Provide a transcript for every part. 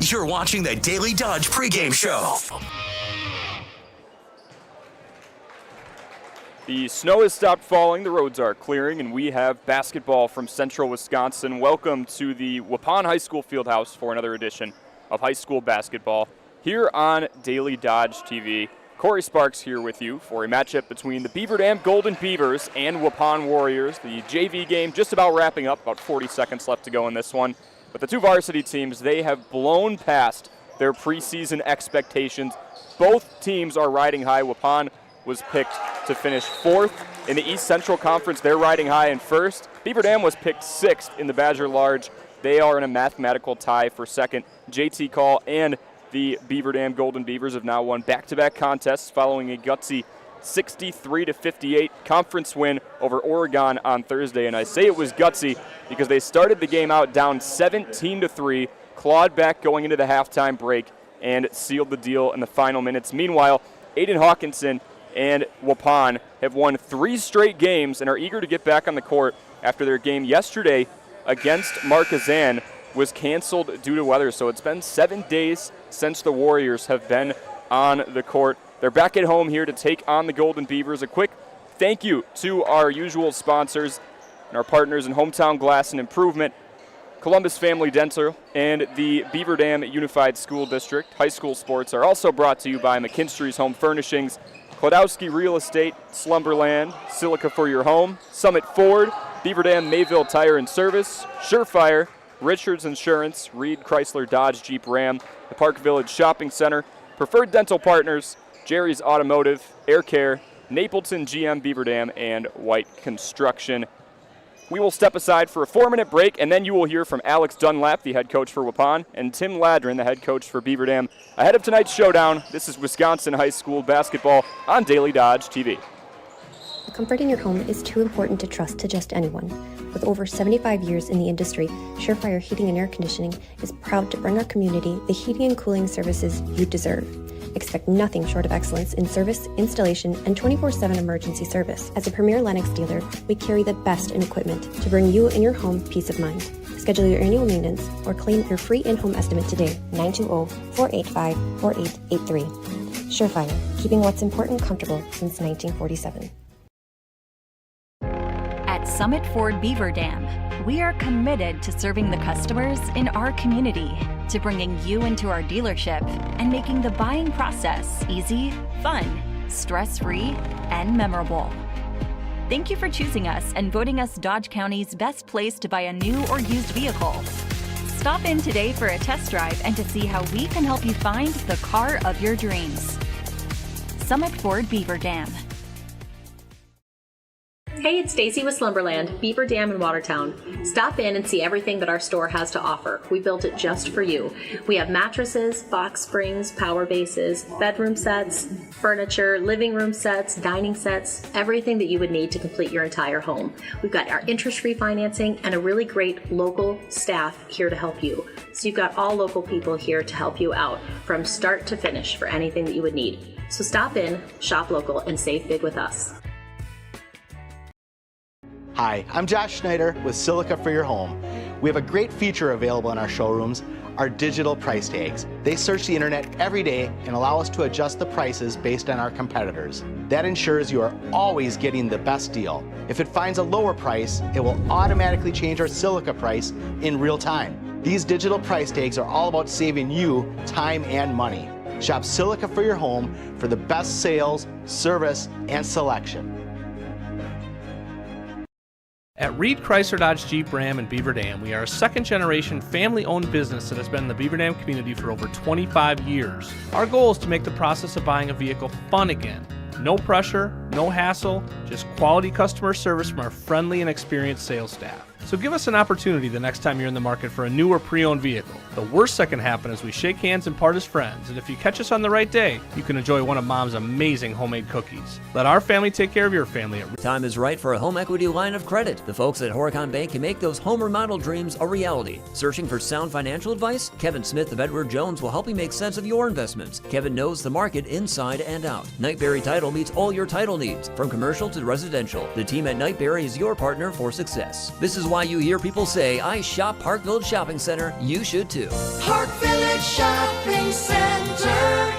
You're watching the Daily Dodge Pregame Show. The snow has stopped falling, the roads are clearing, and we have basketball from Central Wisconsin. Welcome to the Waupun High School Fieldhouse for another edition of high school basketball here on Daily Dodge TV. Corey Sparks here with you for a matchup between the Beaver Dam Golden Beavers and Waupun Warriors. The JV game just about wrapping up, about 40 seconds left to go in this one. But the two varsity teams, they have blown past their preseason expectations. Both teams are riding high. Waupun was picked to finish 4th in the East Central Conference. They're riding high in 1st. Beaver Dam was picked 6th in the Badger Large. They are in a mathematical tie for 2nd. JT Call and the Beaver Dam Golden Beavers have now won back-to-back contests following a gutsy 63-58 conference win over Oregon on Thursday. And I say it was gutsy because they started the game out down 17-3, clawed back going into the halftime break, and sealed the deal in the final minutes. Meanwhile, Aiden Hawkinson and Waupun have won 3 straight games and are eager to get back on the court after their game yesterday against Marquezan was canceled due to weather. So it's been 7 days since the Warriors have been on the court. They're back at home here to take on the Golden Beavers. A quick thank you to our usual sponsors and our partners in Hometown Glass and Improvement, Columbus Family Dental, and the Beaver Dam Unified School District. High school sports are also brought to you by McKinstry's Home Furnishings, Klodowski Real Estate, Slumberland, Silica for Your Home, Summit Ford, Beaver Dam Mayville Tire and Service, Surefire, Richards Insurance, Reed Chrysler Dodge Jeep Ram, the Park Village Shopping Center, Preferred Dental Partners, Jerry's Automotive, Air Care, Napleton GM Beaver Dam, and White Construction. We will step aside for a 4-minute break, and then you will hear from Alex Dunlap, the head coach for Waupun, and Tim Ladrin, the head coach for Beaver Dam. Ahead of tonight's showdown, this is Wisconsin High School basketball on Daily Dodge TV. The comfort in your home is too important to trust to just anyone. With over 75 years in the industry, Surefire Heating and Air Conditioning is proud to bring our community the heating and cooling services you deserve. Expect nothing short of excellence in service, installation, and 24/7 emergency service. As a premier Lennox dealer, we carry the best in equipment to bring you and your home peace of mind. Schedule your annual maintenance or claim your free in-home estimate today. 920-485-4883. Surefire, keeping what's important comfortable since 1947. At Summit Ford Beaver Dam, we are committed to serving the customers in our community, to bringing you into our dealership and making the buying process easy, fun, stress-free, and memorable. Thank you for choosing us and voting us Dodge County's best place to buy a new or used vehicle. Stop in today for a test drive and to see how we can help you find the car of your dreams. Summit Ford Beaver Dam. Hey, it's Stacy with Slumberland, Beaver Dam in Watertown. Stop in and see everything that our store has to offer. We built it just for you. We have mattresses, box springs, power bases, bedroom sets, furniture, living room sets, dining sets, everything that you would need to complete your entire home. We've got our interest-free financing and a really great local staff here to help you. So you've got all local people here to help you out from start to finish for anything that you would need. So stop in, shop local, and save big with us. Hi, I'm Josh Schneider with Silica for Your Home. We have a great feature available in our showrooms, our digital price tags. They search the internet every day and allow us to adjust the prices based on our competitors. That ensures you are always getting the best deal. If it finds a lower price, it will automatically change our Silica price in real time. These digital price tags are all about saving you time and money. Shop Silica for Your Home for the best sales, service, and selection. At Reed Chrysler Dodge Jeep Ram in Beaver Dam, we are a second-generation family-owned business that has been in the Beaver Dam community for over 25 years. Our goal is to make the process of buying a vehicle fun again. No pressure, no hassle, just quality customer service from our friendly and experienced sales staff. So give us an opportunity the next time you're in the market for a new or pre-owned vehicle. The worst that can happen is we shake hands and part as friends, and if you catch us on the right day, you can enjoy one of Mom's amazing homemade cookies. Let our family take care of your family. Time is right for a home equity line of credit. The folks at Horicon Bank can make those home remodel dreams a reality. Searching for sound financial advice? Kevin Smith of Edward Jones will help you make sense of your investments. Kevin knows the market inside and out. Nightberry Title meets all your title needs, from commercial to residential. The team at Nightberry is your partner for success. This is why you hear people say, I shop Park Village Shopping Center. You should too. Park Village Village Shopping Center.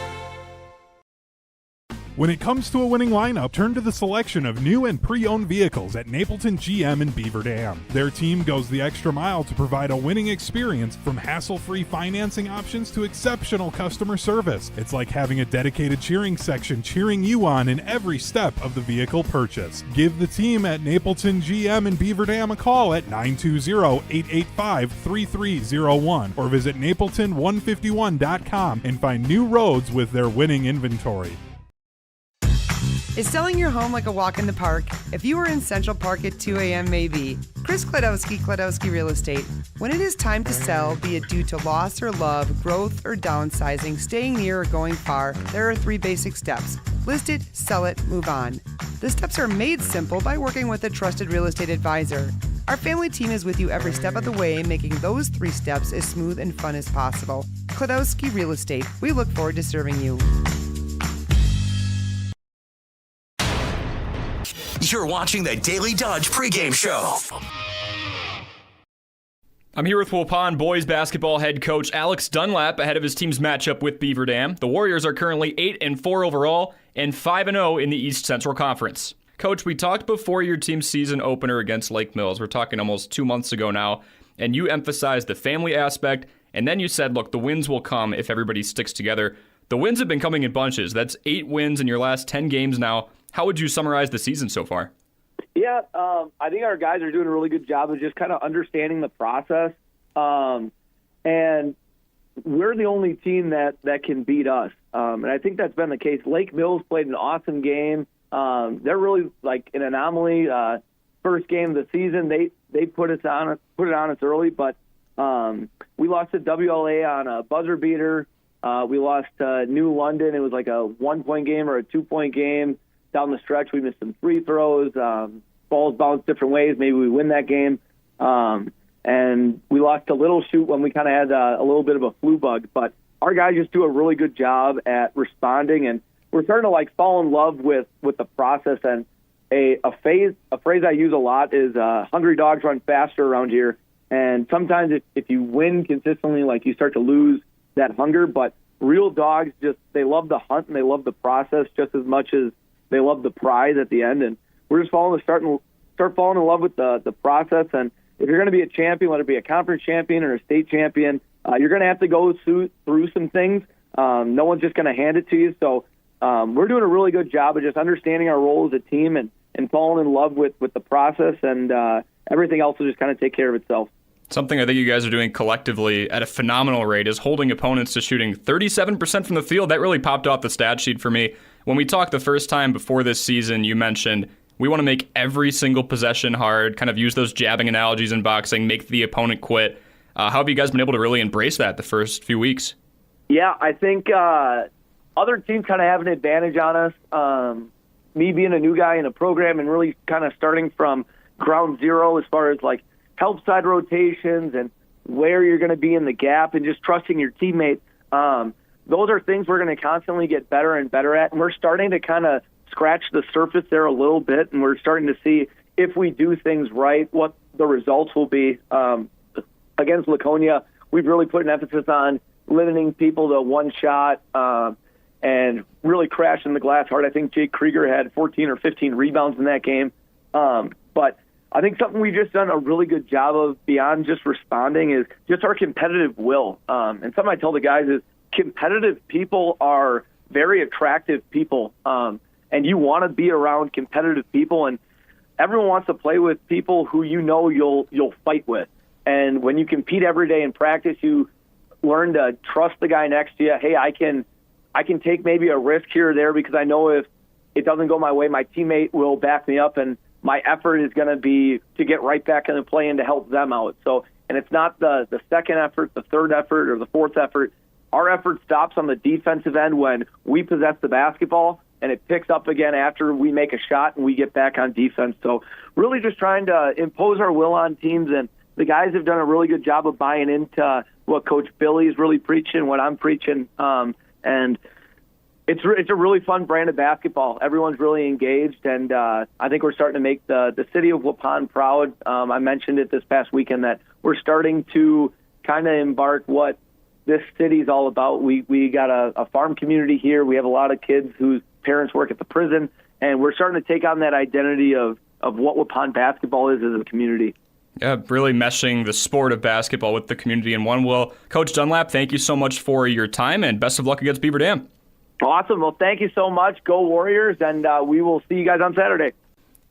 When it comes to a winning lineup, turn to the selection of new and pre-owned vehicles at Napleton GM in Beaver Dam. Their team goes the extra mile to provide a winning experience, from hassle-free financing options to exceptional customer service. It's like having a dedicated cheering section cheering you on in every step of the vehicle purchase. Give the team at Napleton GM in Beaver Dam a call at 920-885-3301 or visit napleton151.com and find new roads with their winning inventory. Is selling your home like a walk in the park? If you were in Central Park at 2 a.m. maybe. Chris Kladowski Real Estate. When it is time to sell, be it due to loss or love, growth or downsizing, staying near or going far, there are 3 basic steps. List it, sell it, move on. The steps are made simple by working with a trusted real estate advisor. Our family team is with you every step of the way, making those 3 steps as smooth and fun as possible. Kladowski Real Estate. We look forward to serving you. You're watching the Daily Dodge pregame show. I'm here with Waupun boys basketball head coach Alex Dunlap ahead of his team's matchup with Beaver Dam. The Warriors are currently 8-4 overall and 5-0 in the East Central Conference. Coach, we talked before your team's season opener against Lake Mills. We're talking almost 2 months ago now, and you emphasized the family aspect, and then you said, look, the wins will come if everybody sticks together. The wins have been coming in bunches. That's 8 wins in your last 10 games now. How would you summarize the season so far? Yeah, I think our guys are doing a really good job of just kind of understanding the process. And we're the only team that can beat us. And I think that's been the case. Lake Mills played an awesome game. They're really like an anomaly. First game of the season, they put it on us early, but we lost to WLA on a buzzer beater. We lost to New London. It was like a 1-point game or a 2-point game. Down the stretch, we missed some free throws. Balls bounced different ways. Maybe we win that game. And we lost to Little Shoot when we kind of had a little bit of a flu bug. But our guys just do a really good job at responding, and we're starting to like fall in love with the process. And a phrase I use a lot is hungry dogs run faster around here. And sometimes if you win consistently, like you start to lose that hunger. But real dogs they love the hunt and they love the process just as much as they love the prize at the end, and we're just start falling in love with the process. And if you're going to be a champion, whether it be a conference champion or a state champion, you're going to have to go through some things. No one's just going to hand it to you. So we're doing a really good job of just understanding our role as a team and falling in love with the process, and everything else will just kind of take care of itself. Something I think you guys are doing collectively at a phenomenal rate is holding opponents to shooting 37% from the field. That really popped off the stat sheet for me. When we talked the first time before this season, you mentioned we want to make every single possession hard, kind of use those jabbing analogies in boxing, make the opponent quit. How have you guys been able to really embrace that the first few weeks? Yeah, I think other teams kind of have an advantage on us. Me being a new guy in a program and really kind of starting from ground zero as far as like help side rotations and where you're going to be in the gap and just trusting your teammate. Those are things we're going to constantly get better and better at, and we're starting to kind of scratch the surface there a little bit, and we're starting to see if we do things right, what the results will be. Against Laconia, we've really put an emphasis on limiting people to one shot and really crashing the glass hard. I think Jake Krieger had 14 or 15 rebounds in that game. But I think something we've just done a really good job of beyond just responding is just our competitive will. And something I tell the guys is competitive people are very attractive people, and you want to be around competitive people, and everyone wants to play with people who you know you'll fight with. And when you compete every day in practice, you learn to trust the guy next to you. Hey, I can take maybe a risk here or there because I know if it doesn't go my way, my teammate will back me up, and my effort is going to be to get right back in the play and to help them out. So, and it's not the second effort, the third effort, or the fourth effort. Our effort stops on the defensive end when we possess the basketball, and it picks up again after we make a shot and we get back on defense. So really just trying to impose our will on teams, and the guys have done a really good job of buying into what Coach Billy's really preaching, what I'm preaching, and it's a really fun brand of basketball. Everyone's really engaged, and I think we're starting to make the city of Waupun proud. I mentioned it this past weekend that we're starting to kind of embark what this city's all about. We got a farm community here. We have a lot of kids whose parents work at the prison, and we're starting to take on that identity of what Waupun basketball is as a community. Yeah, really meshing the sport of basketball with the community in one. Well, Coach Dunlap, thank you so much for your time, and best of luck against Beaver Dam. Awesome. Well, thank you so much. Go Warriors, and we will see you guys on Saturday.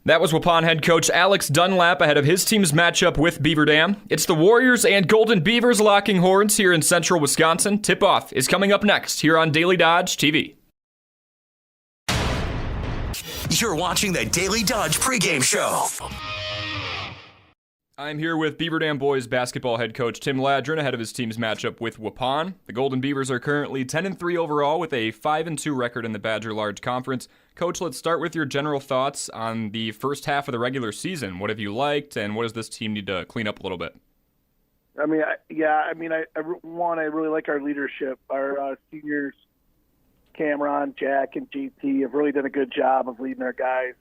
That was Waupun head coach Alex Dunlap ahead of his team's matchup with Beaver Dam. It's the Warriors and Golden Beavers locking horns here in central Wisconsin. Tip-off is coming up next here on Daily Dodge TV. You're watching the Daily Dodge pregame show. I'm here with Beaver Dam boys basketball head coach Tim Ladron ahead of his team's matchup with Waupun. The Golden Beavers are currently 10-3 overall with a 5-2 record in the Badger Large Conference. Coach, let's start with your general thoughts on the first half of the regular season. What have you liked, and what does this team need to clean up a little bit? I really like our leadership. Our seniors, Cameron, Jack, and JT have really done a good job of leading our guys.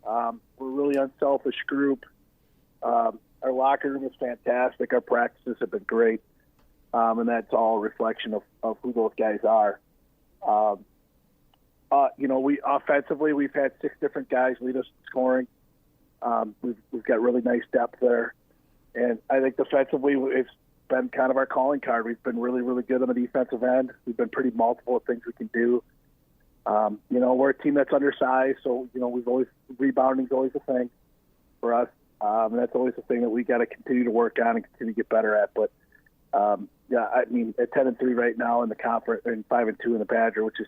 We're a really unselfish group. Our locker room is fantastic. Our practices have been great, and that's all a reflection of who those guys are. We offensively, we've had 6 different guys lead us in scoring. We've got really nice depth there, and I think defensively it's been kind of our calling card. We've been really, really good on the defensive end. We've been pretty multiple of things we can do. We're a team that's undersized, so rebounding is always a thing for us. And that's always the thing that we got to continue to work on and continue to get better at. But at 10-3 right now in the conference and 5-2 in the Badger, which is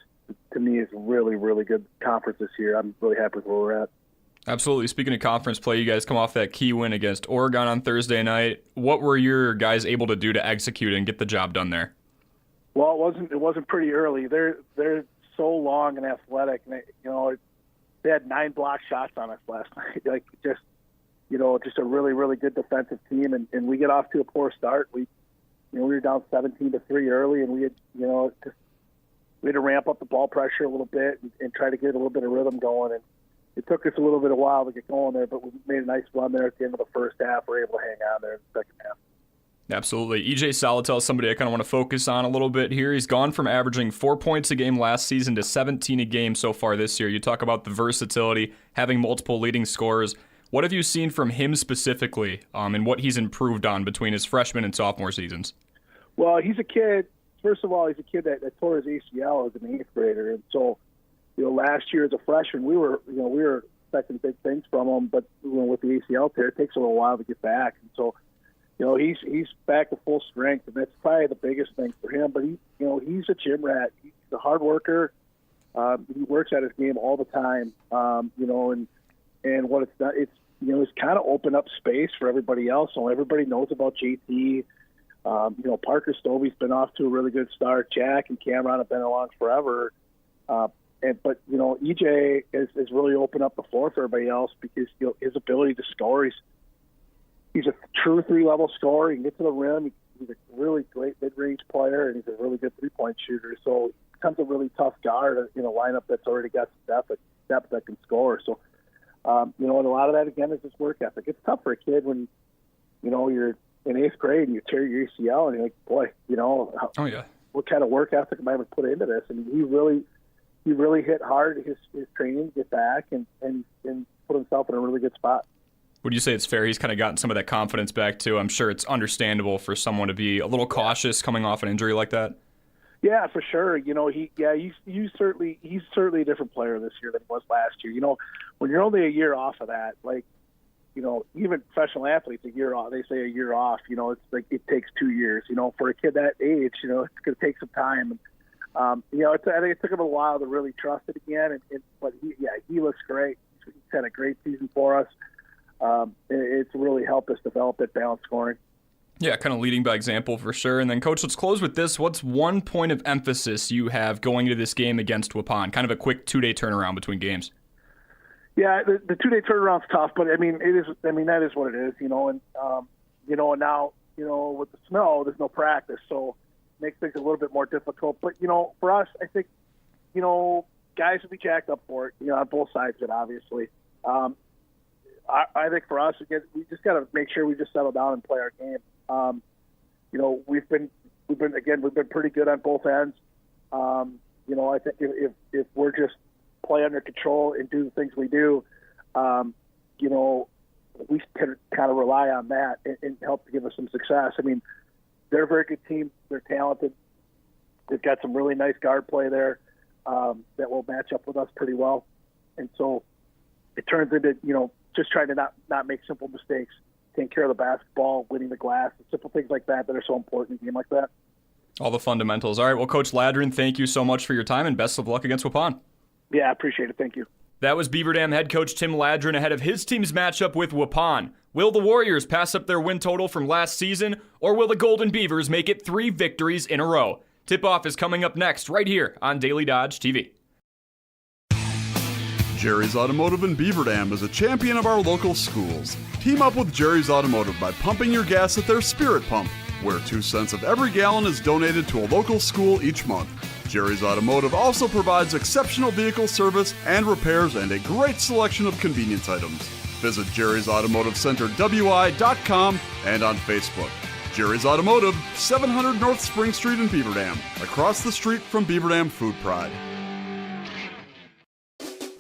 to me is a really, really good conference this year. I'm really happy with where we're at. Absolutely. Speaking of conference play, you guys come off that key win against Oregon on Thursday night. What were your guys able to do to execute and get the job done there? Well, it wasn't pretty early. They're so long and athletic, and they had 9 block shots on us last night. Just a really, really good defensive team, and we get off to a poor start. We were down 17-3 early, and we had to ramp up the ball pressure a little bit and try to get a little bit of rhythm going. And it took us a little bit of a while to get going there, but we made a nice run there at the end of the first half. We were able to hang on there in the second half. Absolutely. EJ Salatel is somebody I kind of want to focus on a little bit here. He's gone from averaging 4 points a game last season to 17 a game so far this year. You talk about the versatility, having multiple leading scorers. What have you seen from him specifically, and what he's improved on between his freshman and sophomore seasons? Well, he's a kid. First of all, he's a kid that tore his ACL as an 8th grader, and so last year as a freshman, we were expecting big things from him, but with the ACL tear, it takes a little while to get back, and so he's back to full strength, and that's probably the biggest thing for him. But he's a gym rat. He's a hard worker. He works at his game all the time, and what it's done, it's kind of opened up space for everybody else. So everybody knows about JT. Parker Stovey's been off to a really good start. Jack and Cameron have been along forever. But EJ has really opened up the floor for everybody else because his ability to score. He's a true 3-level scorer. He can get to the rim. He's a really great mid-range player, and he's a really good 3-point shooter. So he becomes a really tough guard in a lineup that's already got some depth that can score. So. And a lot of that, again, is his work ethic. It's tough for a kid when, you're in 8th grade and you tear your ACL and you're like, boy, what kind of work ethic am I going to put into this? And he really hit hard his training to get back and put himself in a really good spot. Would you say it's fair he's kind of gotten some of that confidence back, too? I'm sure it's understandable for someone to be a little cautious coming off an injury like that. Yeah, for sure. He's certainly a different player this year than he was last year. When you're only a year off of that, even professional athletes, a year off, they say a year off, it's like it takes 2 years. For a kid that age, it's going to take some time. And, I think it took him a while to really trust it again. But he looks great. He's had a great season for us. It's really helped us develop that balanced scoring. Yeah, kind of leading by example for sure. And then, Coach, let's close with this. What's one point of emphasis you have going into this game against Waupun? Kind of a quick 2-day turnaround between games. Yeah, the 2-day turnaround's tough, but that is what it is, and now, with the snow, there's no practice, so it makes things a little bit more difficult. But, for us, I think, guys will be jacked up for it, on both sides of it, obviously. I think for us, again, we just got to make sure we just settle down and play our game. We've been we've been pretty good on both ends. I think if we're just play under control and do the things we do, we can kind of rely on that and help to give us some success. I mean, they're a very good team. They're talented. They've got some really nice guard play there that will match up with us pretty well. And so it turns into, just trying to not make simple mistakes, taking care of the basketball, winning the glass, simple things like that are so important in a game like that. All the fundamentals. All right, well, Coach Ladrin, thank you so much for your time, and best of luck against Waupun. Yeah, I appreciate it. Thank you. That was Beaver Dam head coach Tim Ladrin ahead of his team's matchup with Waupun. Will the Warriors pass up their win total from last season, or will the Golden Beavers make it 3 victories in a row? Tip-off is coming up next, right here on Daily Dodge TV. Jerry's Automotive in Beaver Dam is a champion of our local schools. Team up with Jerry's Automotive by pumping your gas at their Spirit Pump, where 2 cents of every gallon is donated to a local school each month. Jerry's Automotive also provides exceptional vehicle service and repairs and a great selection of convenience items. Visit Jerry's Automotive Center WI.com and on Facebook. Jerry's Automotive, 700 North Spring Street in Beaver Dam, across the street from Beaver Dam Food Pride.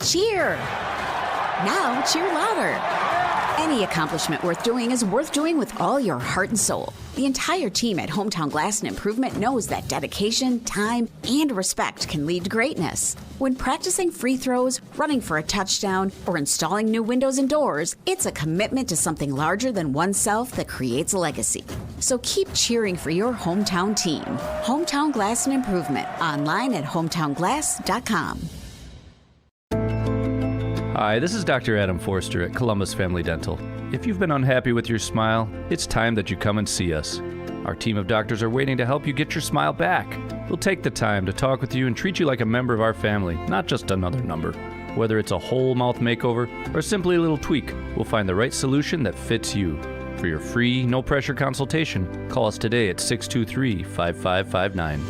Cheer! Now cheer louder! Any accomplishment worth doing is worth doing with all your heart and soul. The entire team at Hometown Glass and Improvement knows that dedication, time, and respect can lead to greatness. When practicing free throws, running for a touchdown, or installing new windows and doors, it's a commitment to something larger than oneself that creates a legacy. So keep cheering for your hometown team. Hometown Glass and Improvement, online at hometownglass.com. Hi, this is Dr. Adam Forster at Columbus Family Dental. If you've been unhappy with your smile, it's time that you come and see us. Our team of doctors are waiting to help you get your smile back. We'll take the time to talk with you and treat you like a member of our family, not just another number. Whether it's a whole mouth makeover or simply a little tweak, we'll find the right solution that fits you. For your free, no-pressure consultation, call us today at 623-5559.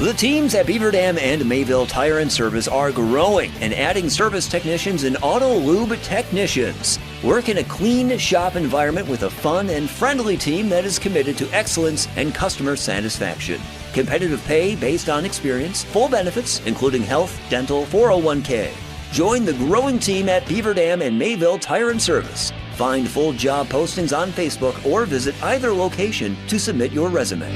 The teams at Beaver Dam and Mayville Tire and Service are growing and adding service technicians and auto lube technicians. Work in a clean shop environment with a fun and friendly team that is committed to excellence and customer satisfaction. Competitive pay based on experience, full benefits, including health, dental, 401k. Join the growing team at Beaver Dam and Mayville Tire and Service. Find full job postings on Facebook or visit either location to submit your resume.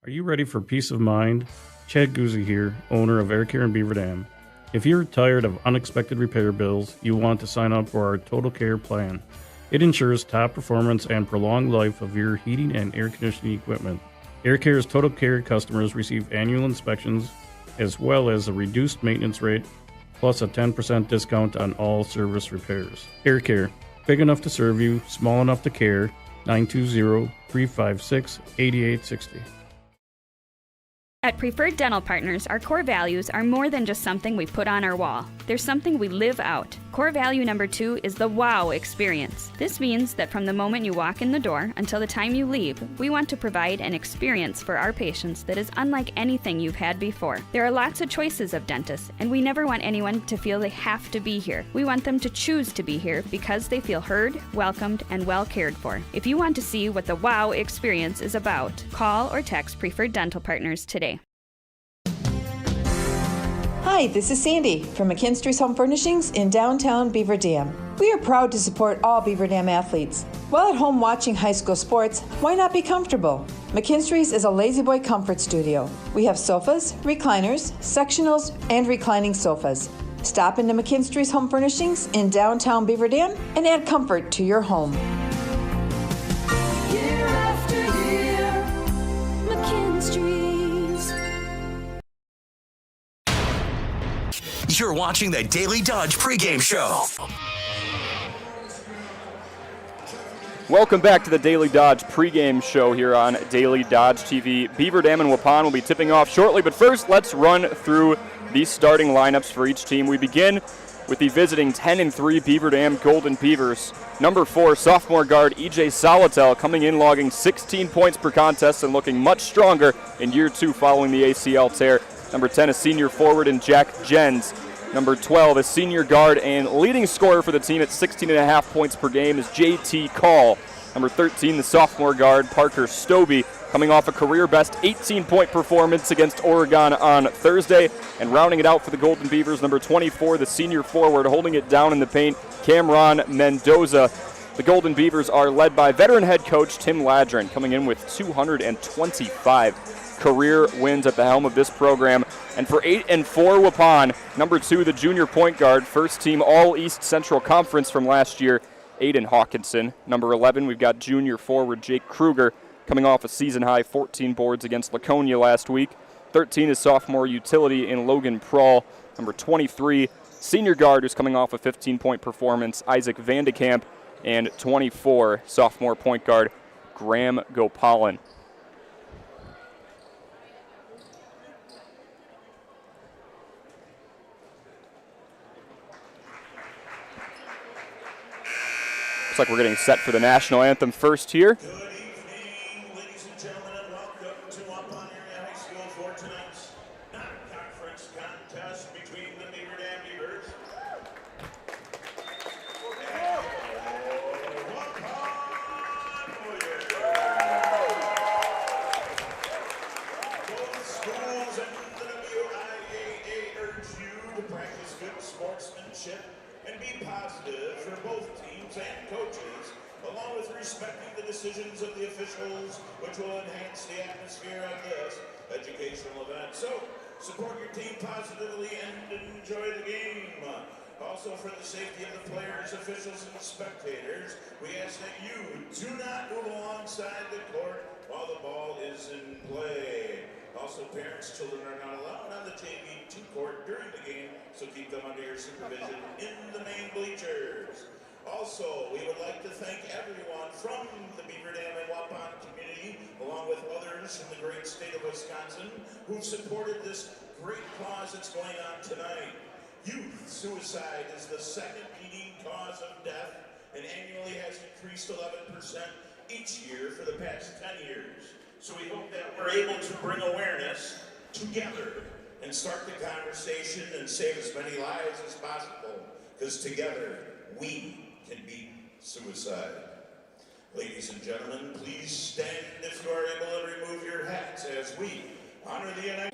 Are you ready for peace of mind? Chad Guzzi here, owner of Air Care in Beaver Dam. If you're tired of unexpected repair bills, you want to sign up for our Total Care plan. It ensures top performance and prolonged life of your heating and air conditioning equipment. Air Care's Total Care customers receive annual inspections as well as a reduced maintenance rate, plus a 10% discount on all service repairs. Air Care, big enough to serve you, small enough to care. 920-356-8860. At Preferred Dental Partners, our core values are more than just something we put on our wall. They're something we live out. Core value number 2 is the wow experience. This means that from the moment you walk in the door until the time you leave, we want to provide an experience for our patients that is unlike anything you've had before. There are lots of choices of dentists, and we never want anyone to feel they have to be here. We want them to choose to be here because they feel heard, welcomed, and well cared for. If you want to see what the wow experience is about, call or text Preferred Dental Partners today. Hi, this is Sandy from McKinstry's Home Furnishings in downtown Beaver Dam. We are proud to support all Beaver Dam athletes. While at home watching high school sports, why not be comfortable? McKinstry's is a lazy boy comfort studio. We have sofas, recliners, sectionals, and reclining sofas. Stop into McKinstry's Home Furnishings in downtown Beaver Dam and add comfort to your home. Year after year, McKinstry's. You're watching the Daily Dodge Pregame Show. Welcome back to the Daily Dodge Pregame Show here on Daily Dodge TV. Beaver Dam and Waupun will be tipping off shortly, but first let's run through the starting lineups for each team. We begin with the visiting 10-3 Beaver Dam Golden Beavers. Number 4, sophomore guard E.J. Salatel coming in logging 16 points per contest and looking much stronger in year 2 following the ACL tear. Number 10, a senior forward in Jack Jens. Number 12, a senior guard and leading scorer for the team at 16.5 points per game is J.T. Call. Number 13, the sophomore guard, Parker Stobie, coming off a career-best 18-point performance against Oregon on Thursday. And rounding it out for the Golden Beavers, number 24, the senior forward, holding it down in the paint, Cameron Mendoza. The Golden Beavers are led by veteran head coach Tim Ladron, coming in with 225 career wins at the helm of this program. And for 8-4 Waupun, number 2, the junior point guard, first team All-East Central Conference from last year, Aiden Hawkinson. Number 11, we've got junior forward Jake Kruger, coming off a season-high 14 boards against Laconia last week. 13 is sophomore utility in Logan Prawl. Number 23, senior guard who's coming off a 15-point performance, Isaac Vandekamp. And 24, sophomore point guard, Graham Gopalan. Looks like we're getting set for the national anthem first here. Good evening, ladies and gentlemen, and welcome to Waupun Area High School for tonight's non-conference contest between the Beaver Dam Beavers Both schools and the WIAA urge you to practice good sportsmanship and be positive for both teams and coaches, along with respecting the decisions of the officials, which will enhance the atmosphere of this educational event. So, support your team positively and enjoy the game. Also, for the safety of the players, officials, and spectators, we ask that you do not move alongside the court while the ball is in play. Also, parents, children are not allowed on the JV2 court during the game, so keep them under your supervision in the main bleachers. Also, we would like to thank everyone from the Beaver Dam and Waupun community, along with others from the great state of Wisconsin, who've supported this great cause that's going on tonight. Youth suicide is the second leading cause of death and annually has increased 11% each year for the past 10 years. So we hope that we're able to bring awareness together and start the conversation and save as many lives as possible, because together we can beat suicide. Ladies and gentlemen, please stand if you are able and remove your hats as we honor the United States.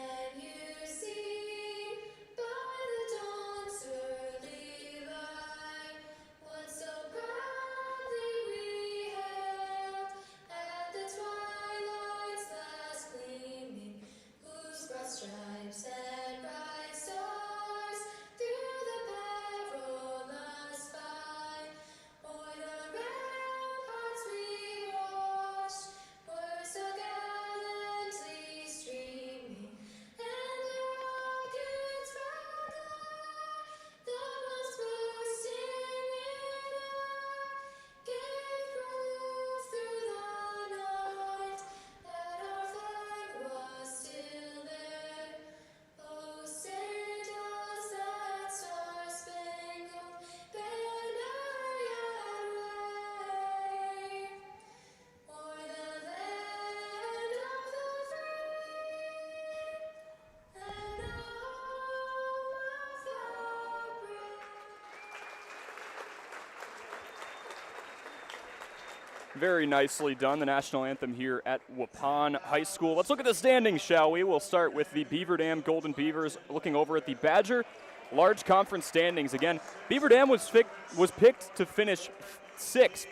Very nicely done, the national anthem here at Waupun High School. Let's look at the standings, shall we? We'll start with the Beaver Dam Golden Beavers looking over at the Badger large conference standings. Again, Beaver Dam was picked to finish sixth,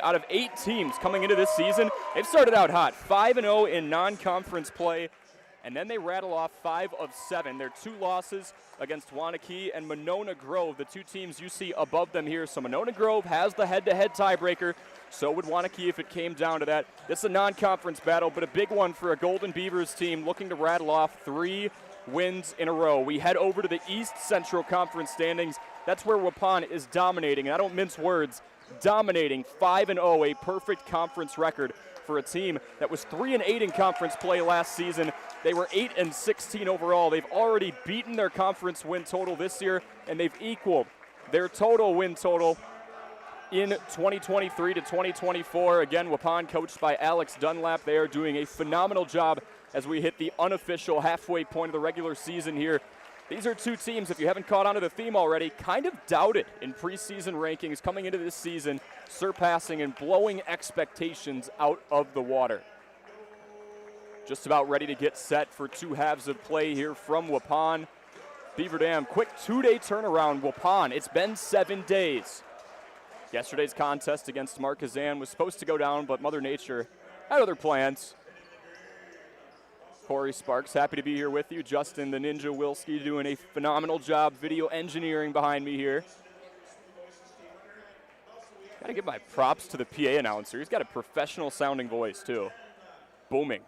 out of 8 teams coming into this season. They've started out hot, 5-0 in non-conference play, and then they rattle off 5 of 7. Their 2 losses against Waunakee and Monona Grove, the 2 teams you see above them here. So Monona Grove has the head-to-head tiebreaker. So would Waunakee if it came down to that. This is a non-conference battle, but a big one for a Golden Beavers team looking to rattle off 3 wins in a row. We head over to the East Central Conference standings. That's where Waupun is dominating, and I don't mince words, dominating 5-0, a perfect conference record for a team that was 3-8 in conference play last season. They were 8-16 overall. They've already beaten their conference win total this year, and they've equaled their total win total in 2023 to 2024. Again, Waupun coached by Alex Dunlap. They are doing a phenomenal job as we hit the unofficial halfway point of the regular season here These are two teams, if you haven't caught on to the theme already, kind of doubted in preseason rankings coming into this season, surpassing and blowing expectations out of the water. Just about ready to get set for two halves of play here from Waupun. Beaver Dam, quick 2-day turnaround. Waupun, it's been 7 days. Yesterday's contest against Marquezan was supposed to go down, but Mother Nature had other plans. Corey Sparks, happy to be here with you. Justin the Ninja Wilski doing a phenomenal job video engineering behind me here. Gotta give my props to the PA announcer. He's got a professional sounding voice too. Booming.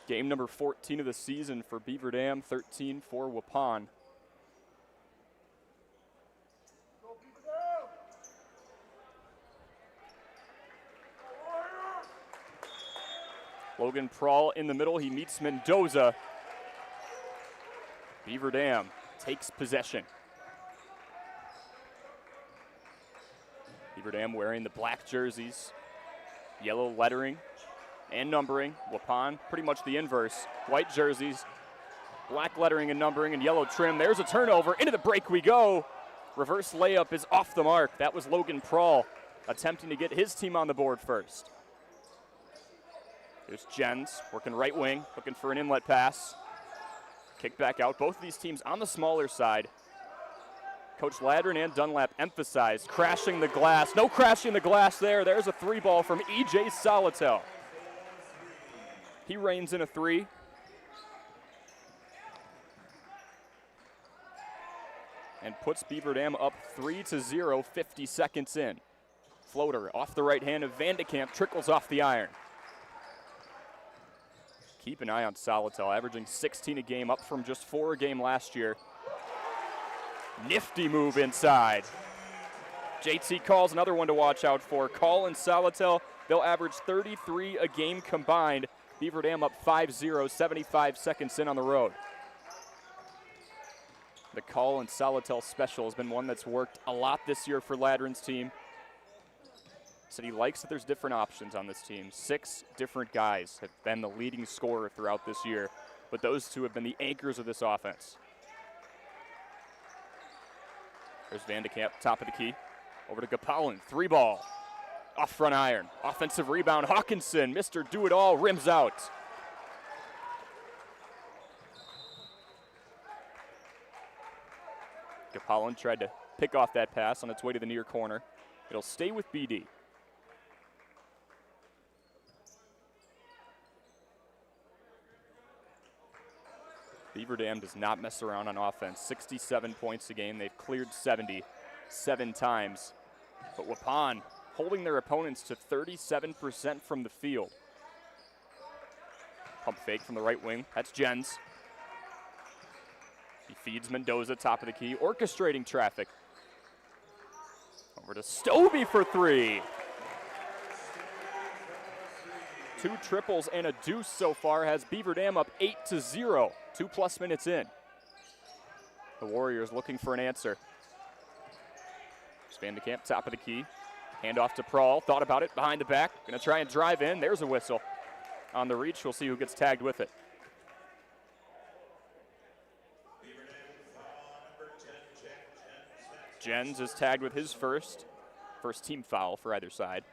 Game number 14 of the season for Beaver Dam, 13 for Waupun. Logan Prawl in the middle, he meets Mendoza. Beaver Dam takes possession. Beaver Dam wearing the black jerseys, yellow lettering and numbering. Waupun, pretty much the inverse. White jerseys, black lettering and numbering, and yellow trim. There's a turnover, into the break we go. Reverse layup is off the mark. That was Logan Prawl attempting to get his team on the board first. There's Jens working right wing, looking for an inlet pass. Kick back out. Both of these teams on the smaller side. Coach Ladrin and Dunlap emphasize crashing the glass. No crashing the glass there. There's a three ball from E.J. Salatel. He reigns in a three. And puts Beaver Dam up 3-0, 50 seconds in. Floater off the right hand of Vandekamp, trickles off the iron. Keep an eye on Salatel, averaging 16 a game, up from just 4 a game last year. Nifty move inside. JT calls another one to watch out for. Call and Salatel, they'll average 33 a game combined. Beaver Dam up 5-0, 75 seconds in on the road. The Call and Salatel special has been one that's worked a lot this year for Ladrin's team. Said he likes that there's different options on this team. 6 different guys have been the leading scorer throughout this year, but those two have been the anchors of this offense. There's Vandekamp, top of the key. Over to Gapalin, three ball. Off front iron. Offensive rebound, Hawkinson, Mr. Do-It-All, rims out. Gapalin tried to pick off that pass on its way to the near corner. It'll stay with BD. Beaver Dam does not mess around on offense. 67 points a game. They've cleared 70 7 times. But Waupun holding their opponents to 37% from the field. Pump fake from the right wing. That's Jens. He feeds Mendoza, top of the key, orchestrating traffic. Over to Stovey for three. 2 triples and a deuce so far has Beaver Dam up 8-0, 2+ minutes in. The Warriors looking for an answer. Vandekamp, top of the key. Hand off to Prawl, thought about it, behind the back. Gonna try and drive in, there's a whistle. On the reach, we'll see who gets tagged with it. Jens is tagged with his first team foul for either side.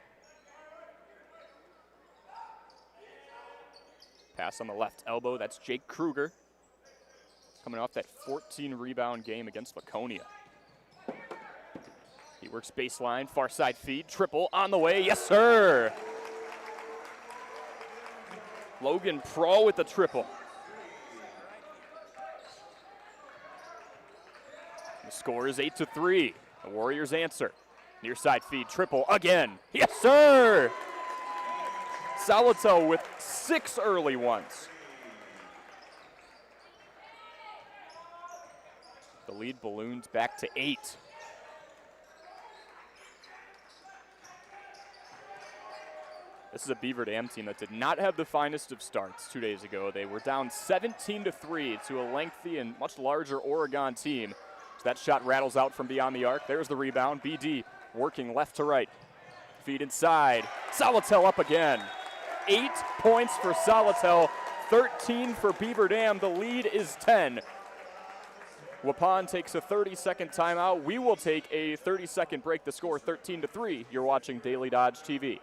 Pass on the left elbow, that's Jake Kruger. Coming off that 14 rebound game against Laconia. He works baseline, far side feed, triple on the way, yes sir! Logan Prawl with the triple. The score is 8-3. The Warriors answer. Near side feed, triple again. Yes, sir! Salato with 6 early ones. The lead balloons back to 8. This is a Beaver Dam team that did not have the finest of starts 2 days ago. They were down 17-3 to a lengthy and much larger Oregon team. So that shot rattles out from beyond the arc. There's the rebound. BD working left to right. Feed inside. Salatel up again. 8 points for Salatel. 13 for Beaver Dam. The lead is 10. Waupun takes a 30-second timeout. We will take a 30-second break. The score 13-3. You're watching Daily Dodge TV.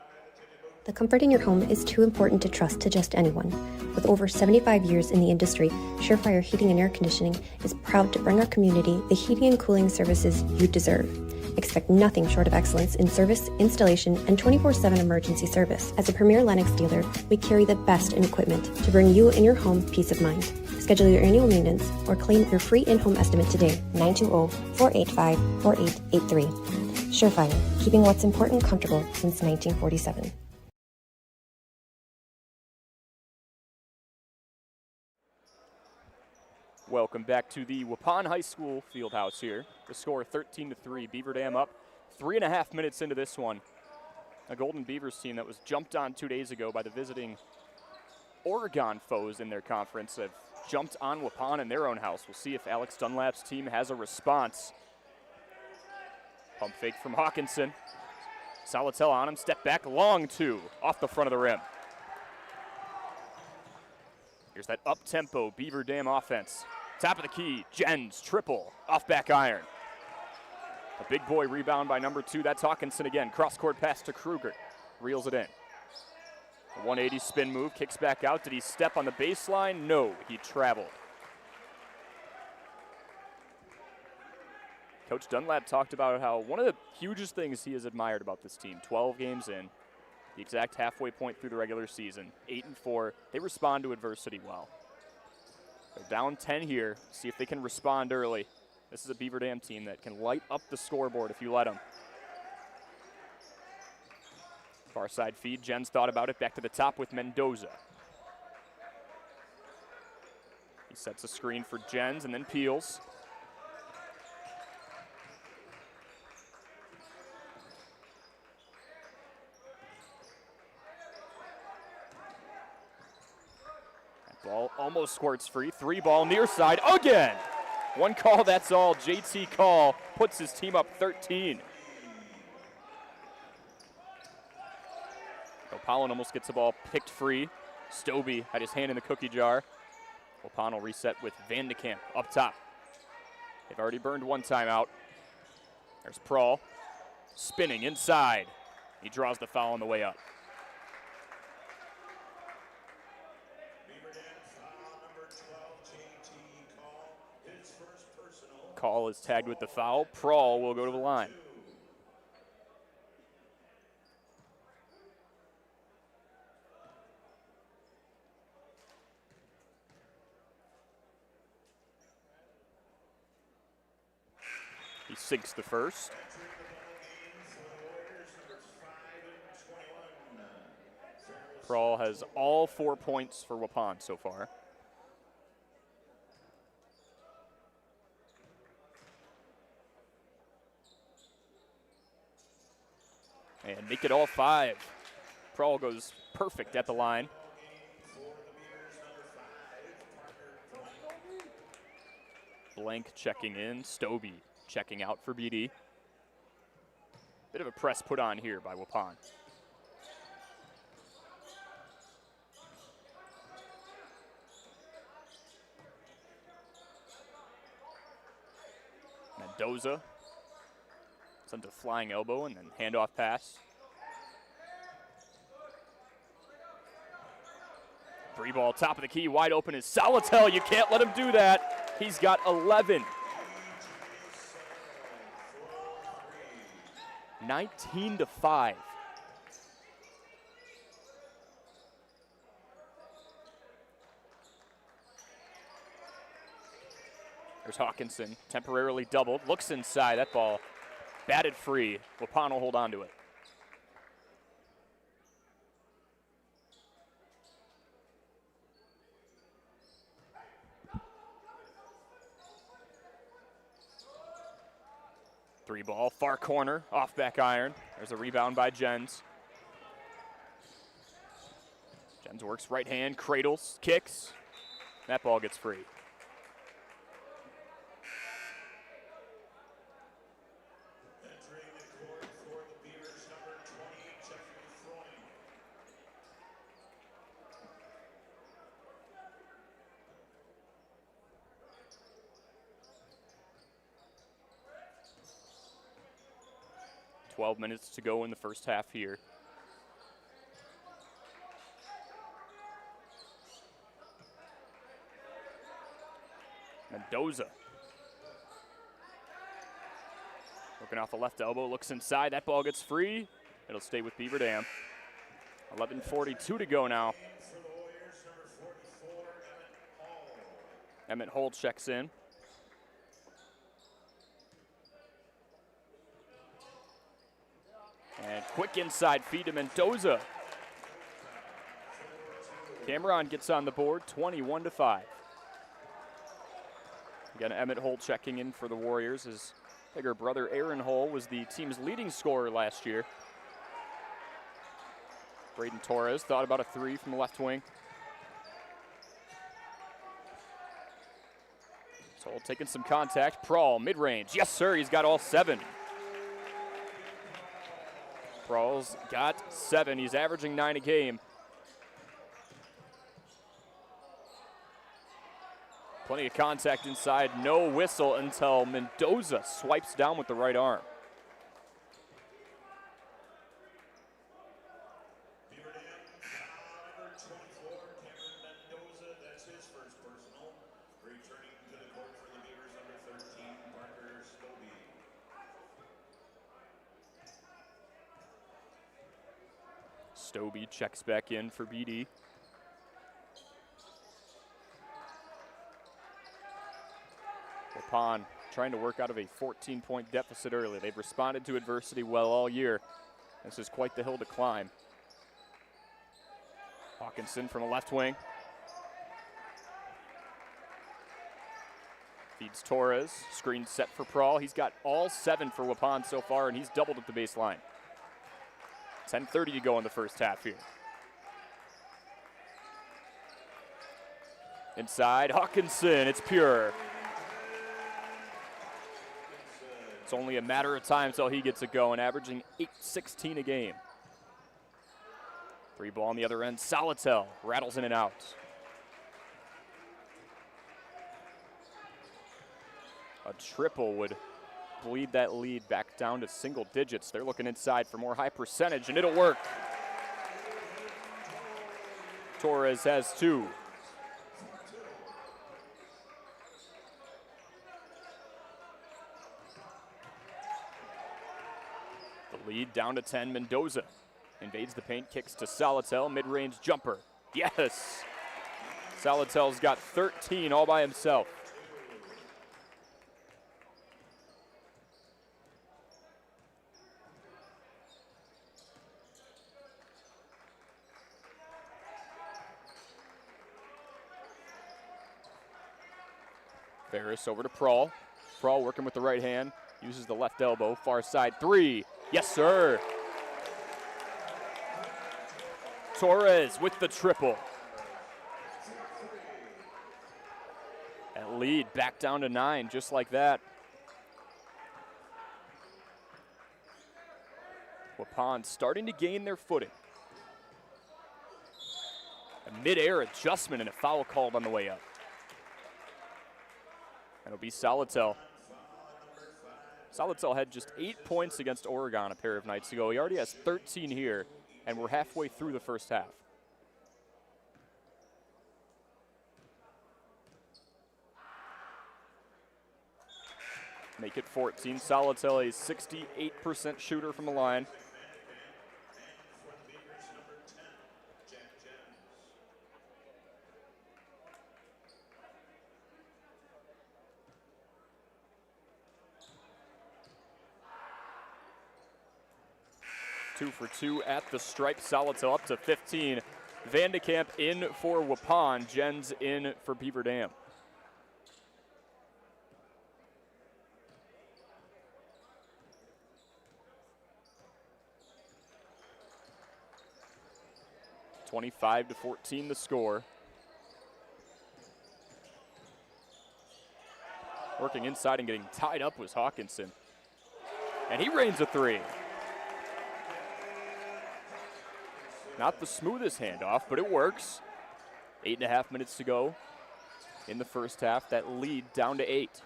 The comfort in your home is too important to trust to just anyone. With over 75 years in the industry, Surefire Heating and Air Conditioning is proud to bring our community the heating and cooling services you deserve. Expect nothing short of excellence in service, installation, and 24/7 emergency service. As a premier Lennox dealer, we carry the best in equipment to bring you and your home peace of mind. Schedule your annual maintenance or claim your free in-home estimate today, 920-485-4883. Surefire, keeping what's important comfortable since 1947. Welcome back to the Waupun High School Fieldhouse here. The score 13-3. Beaver Dam up 3.5 minutes into this one. A Golden Beavers team that was jumped on 2 days ago by the visiting Oregon foes in their conference have jumped on Waupun in their own house. We'll see if Alex Dunlap's team has a response. Pump fake from Hawkinson. Salatel on him, step back, long two, off the front of the rim. Here's that up-tempo Beaver Dam offense. Top of the key, Jens, triple, off back iron. A big boy rebound by number 2, that's Hawkinson again. Cross-court pass to Kruger, reels it in. A 180 spin move, kicks back out. Did he step on the baseline? No, he traveled. Coach Dunlap talked about how one of the hugest things he has admired about this team, 12 games in, the exact halfway point through the regular season, 8-4. They respond to adversity well. They're down 10 here. See if they can respond early. This is a Beaver Dam team that can light up the scoreboard if you let them. Far side feed. Jens thought about it. Back to the top with Mendoza. He sets a screen for Jens and then peels. Ball almost squirts free. 3 ball near side again. 1 call, that's all. JT Call puts his team up 13. Waupun almost gets the ball picked free. Stobie had his hand in the cookie jar. Waupun will reset with Van de Kamp up top. They've already burned 1 timeout. There's Prahl spinning inside. He draws the foul on the way up. Call is tagged with the foul. Prahl will go to the line. He sinks the first. Prahl has all 4 points for Waupun so far. And make it all 5. Prahl goes perfect at the line. Blank checking in. Stobie checking out for BD. Bit of a press put on here by Waupun. Mendoza sent a flying elbow and then handoff pass. 3 ball, top of the key, wide open is Salatel. You can't let him do that. He's got 11. 19-5. There's Hawkinson, temporarily doubled, looks inside, that ball batted free. Waupun will hold on to it. Three ball, far corner, off back iron. There's a rebound by Jens. Jens works right hand, cradles, kicks. That ball gets free. 12 minutes to go in the first half here. Mendoza. Looking off the left elbow, looks inside. That ball gets free. It'll stay with Beaver Dam. 11:42 to go now. Emmett Hull checks in. And quick inside feed to Mendoza. Cameron gets on the board, 21-5. Again, Emmett Hull checking in for the Warriors. His bigger brother Aaron Hull was the team's leading scorer last year. Braden Torres thought about a three from the left wing. So taking some contact. Prawl, mid-range. Yes, sir, he's got all 7. Prawl's got 7. He's averaging 9 a game. Plenty of contact inside. No whistle until Mendoza swipes down with the right arm. Stobie checks back in for BD. Waupun trying to work out of a 14-point deficit early. They've responded to adversity well all year. This is quite the hill to climb. Hawkinson from the left wing. Feeds Torres. Screen set for Prawl. He's got all 7 for Waupun so far, and he's doubled at the baseline. 10:30 to go in the first half here. Inside, Hawkinson, it's pure. It's only a matter of time until he gets it going, averaging 8-16 a game. 3 ball on the other end, Salatel rattles in and out. A triple would bleed that lead back down to single digits. They're looking inside for more high percentage, and it'll work. Torres has 2. The lead down to 10. Mendoza invades the paint, kicks to Salatel, mid-range jumper. Yes! Salatel's got 13 all by himself. Ferris over to Prawl. Prawl working with the right hand, uses the left elbow, far side 3. Yes, sir. Torres with the triple. That lead back down to 9, just like that. Waupun starting to gain their footing. A mid-air adjustment and a foul called on the way up. It'll be Salatel. Salatel had just 8 points against Oregon a pair of nights ago. He already has 13 here, and we're halfway through the first half. Make it 14. Salatel, a 68% shooter from the line. Two for 2 at the stripe. Salatel up to 15. Vandekamp in for Waupun. Jens in for Beaver Dam. (25-14) the score. Working inside and getting tied up was Hawkinson. And he rains a 3. Not the smoothest handoff, but it works. 8.5 minutes to go in the first half. That lead down to 8.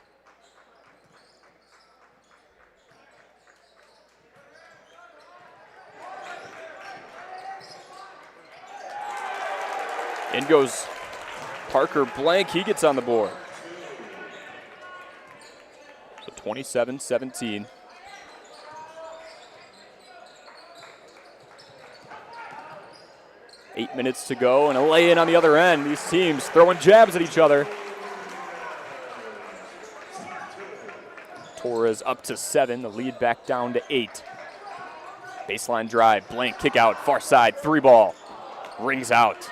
In goes Parker Blank. He gets on the board. So 27-17. Eight minutes to go and a lay-in on the other end. These teams throwing jabs at each other. Torres up to 7, the lead back down to 8. Baseline drive, Blank kick out, far side, 3 ball. Rings out.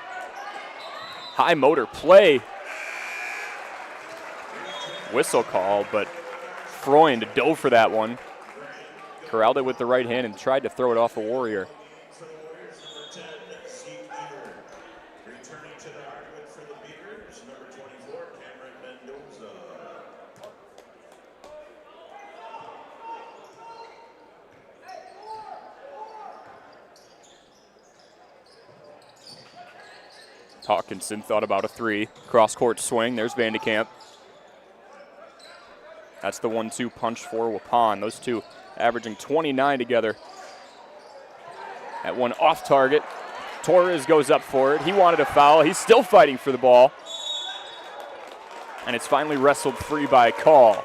High motor play. Whistle call, but Freund dove for that one. Corralled it with the right hand and tried to throw it off a Warrior. Hawkinson thought about a 3. Cross-court swing. There's Vandekamp. That's the 1-2 punch for Waupun. Those two averaging 29 together. That one off target. Torres goes up for it. He wanted a foul. He's still fighting for the ball. And it's finally wrestled free by Call.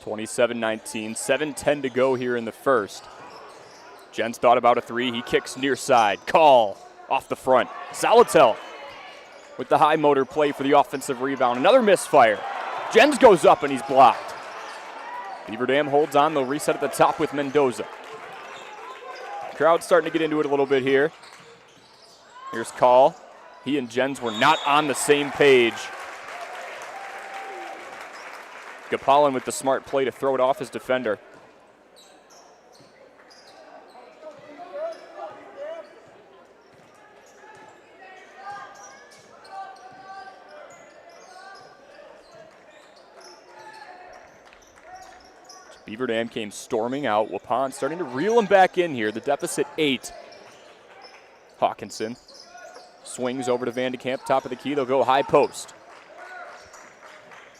(27-19), 7:10 to go here in the first. Jens thought about a 3. He kicks near side. Call off the front. Salatel with the high motor play for the offensive rebound. Another misfire. Jens goes up and he's blocked. Beaver Dam holds on. They'll reset at the top with Mendoza. Crowd's starting to get into it a little bit here. Here's Call. He and Jens were not on the same page. Gapalin with the smart play to throw it off his defender. Beaver Dam came storming out. Waupun starting to reel him back in here. The deficit 8. Hawkinson swings over to Vandekamp, top of the key. They'll go high post.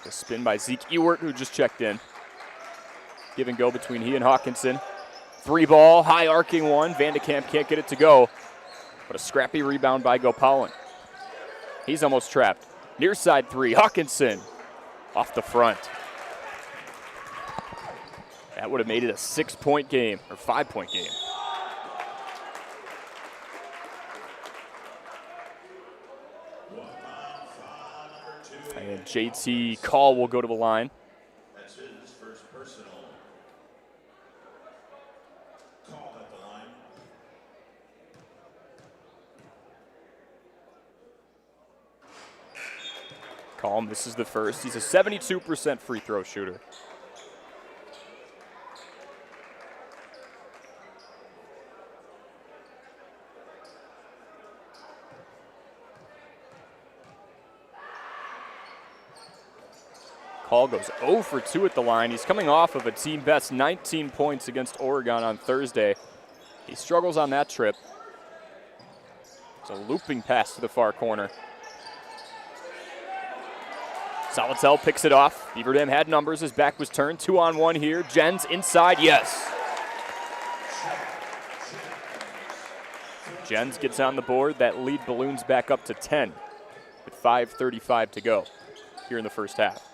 The spin by Zeke Ewert, who just checked in. Give and go between he and Hawkinson. 3 ball, high arcing one. Vandekamp can't get it to go. But a scrappy rebound by Gopalin. He's almost trapped. Near side 3, Hawkinson off the front. That would have made it a 6-point game, or 5-point game. And JT Call will go to the line. That's his first personal. Call at the line. Call misses the first. He's a 72% free throw shooter. Call goes 0 for 2 at the line. He's coming off of a team best 19 points against Oregon on Thursday. He struggles on that trip. It's a looping pass to the far corner. Salatel picks it off. Beaver Dam had numbers. His back was turned. 2-on-1 here. Jens inside. Yes. Jens gets on the board. That lead balloons back up to 10 with 5:35 to go here in the first half.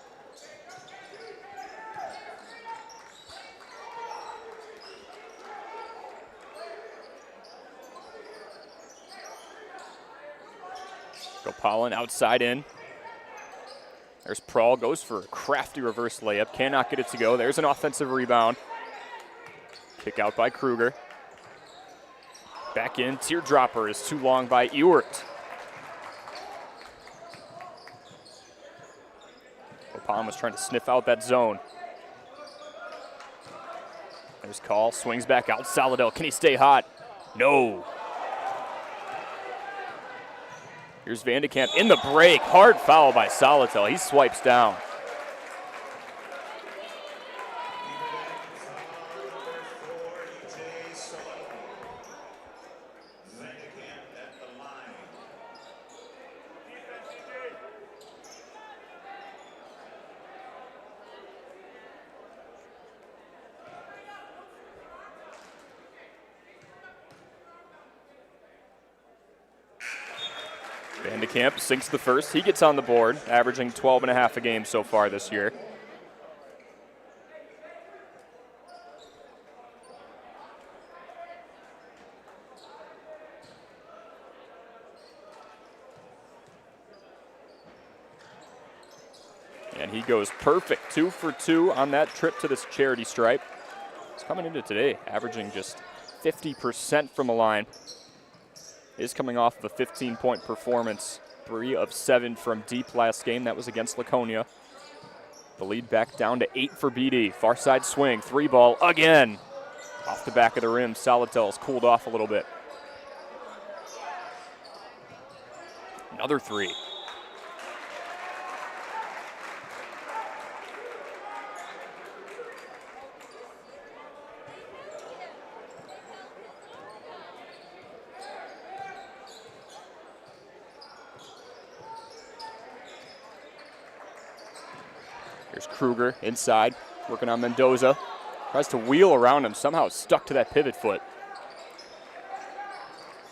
Gopalin outside in. There's Prahl, goes for a crafty reverse layup. Cannot get it to go. There's an offensive rebound. Kick out by Kruger. Back in. Teardropper is too long by Ewert. Gopalin was trying to sniff out that zone. There's Call. Swings back out. Saladell. Can he stay hot? No. Here's Vandekamp in the break. Hard foul by Salatel. He swipes down. Vandekamp sinks the first. He gets on the board, averaging 12.5 a game so far this year. And he goes perfect, 2 for 2 on that trip to this charity stripe. He's coming into today, averaging just 50% from the line. Is coming off of a 15-point performance, 3 of 7 from deep last game. That was against Laconia. The lead back down to 8 for BD. Far side swing, 3-ball again. Off the back of the rim, Salatel's cooled off a little bit. Another 3. Here's Kruger inside, working on Mendoza. Tries to wheel around him, somehow stuck to that pivot foot.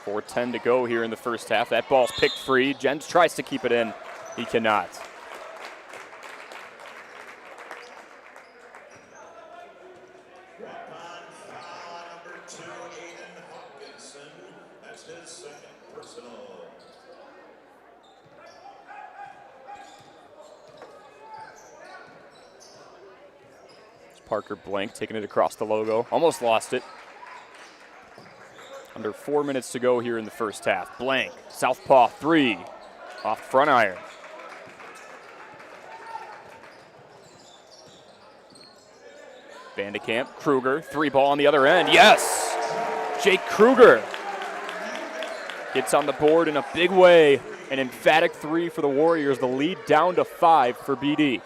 4:10 to go here in the first half. That ball's picked free. Jens tries to keep it in. He cannot. Parker Blank taking it across the logo. Almost lost it. Under 4 minutes to go here in the first half. Blank, southpaw 3, off front iron. Vandekamp, Kruger, 3-ball on the other end. Yes! Jake Kruger gets on the board in a big way. An emphatic 3 for the Warriors. The lead down to 5 for BD.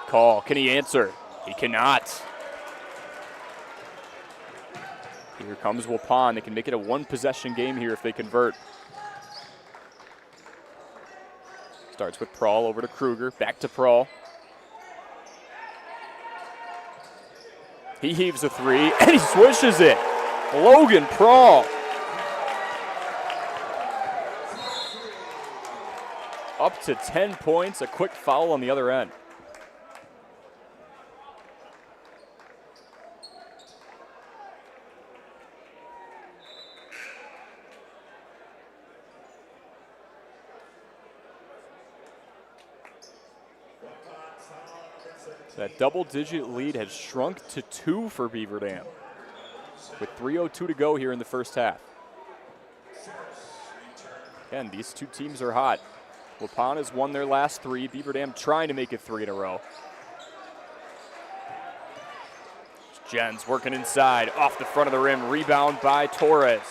Call, can he answer? He cannot. Here comes Waupun. They can make it a 1-possession game here if they convert. Starts with Prawl over to Kruger, back to Prawl. He heaves a 3 and he swishes it. Logan Prawl. Up to 10 points, a quick foul on the other end. That double-digit lead has shrunk to 2 for Beaver Dam, with 3:02 to go here in the first half. Again, these two teams are hot. Waupun has won their last 3. Beaver Dam trying to make it 3 in a row. Jens working inside, off the front of the rim, rebound by Torres.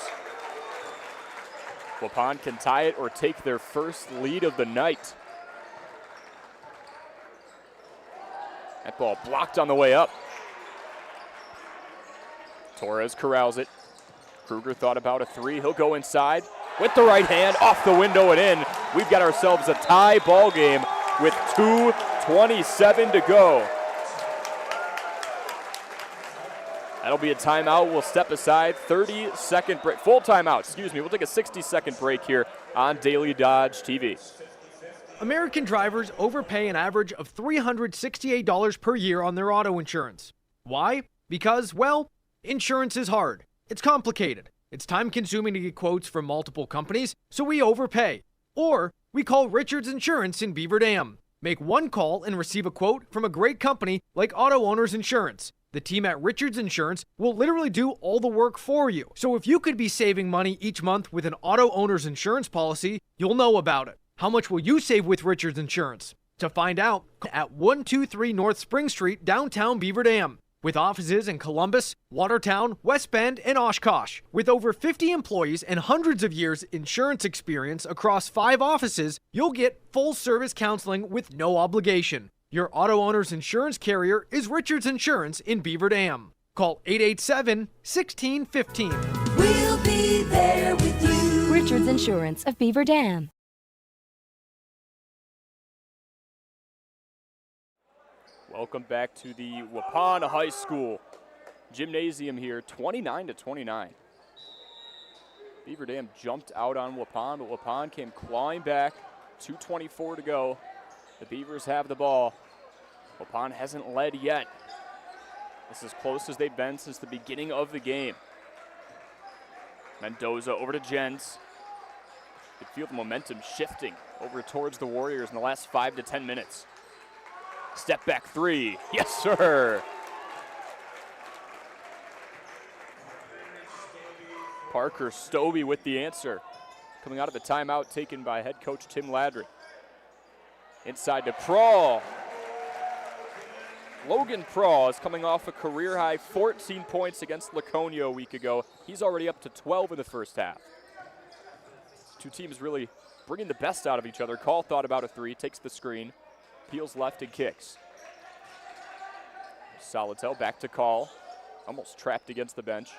Waupun can tie it or take their first lead of the night. That ball blocked on the way up. Torres corrals it. Kruger thought about a 3. He'll go inside with the right hand, off the window and in. We've got ourselves a tie ball game with 2:27 to go. That'll be a timeout. We'll step aside. 30-second break. Full timeout, excuse me. We'll take a 60-second break here on Daily Dodge TV. American drivers overpay an average of $368 per year on their auto insurance. Why? Because, well, insurance is hard. It's complicated. It's time-consuming to get quotes from multiple companies, so we overpay. Or we call Richards Insurance in Beaver Dam. Make one call and receive a quote from a great company like Auto Owners Insurance. The team at Richards Insurance will literally do all the work for you. So if you could be saving money each month with an Auto Owners Insurance policy, you'll know about it. How much will you save with Richards Insurance? To find out, at 123 North Spring Street, downtown Beaver Dam. with offices in Columbus, Watertown, West Bend, and Oshkosh. With over 50 employees and hundreds of years insurance experience across 5 offices, you'll get full-service counseling with no obligation. Your auto owner's insurance carrier is Richards Insurance in Beaver Dam. Call 887-1615. We'll be there with you. Richards Insurance of Beaver Dam. Welcome back to the Waupun High School gymnasium here, 29-29. Beaver Dam jumped out on Waupun, but Waupun came clawing back. 2:24 to go. The Beavers have the ball. Waupun hasn't led yet. This is as close as they've been since the beginning of the game. Mendoza over to Jens. You can feel the momentum shifting over towards the Warriors in the last 5 to 10 minutes. Step back 3. Yes, sir. Parker Stovey with the answer. Coming out of the timeout taken by head coach Tim Ladry. Inside to Prawl. Logan Prawl is coming off a career-high 14 points against Laconia a week ago. He's already up to 12 in the first half. Two teams really bringing the best out of each other. Call thought about a 3, takes the screen. Peels left and kicks. Solitel back to Call. Almost trapped against the bench.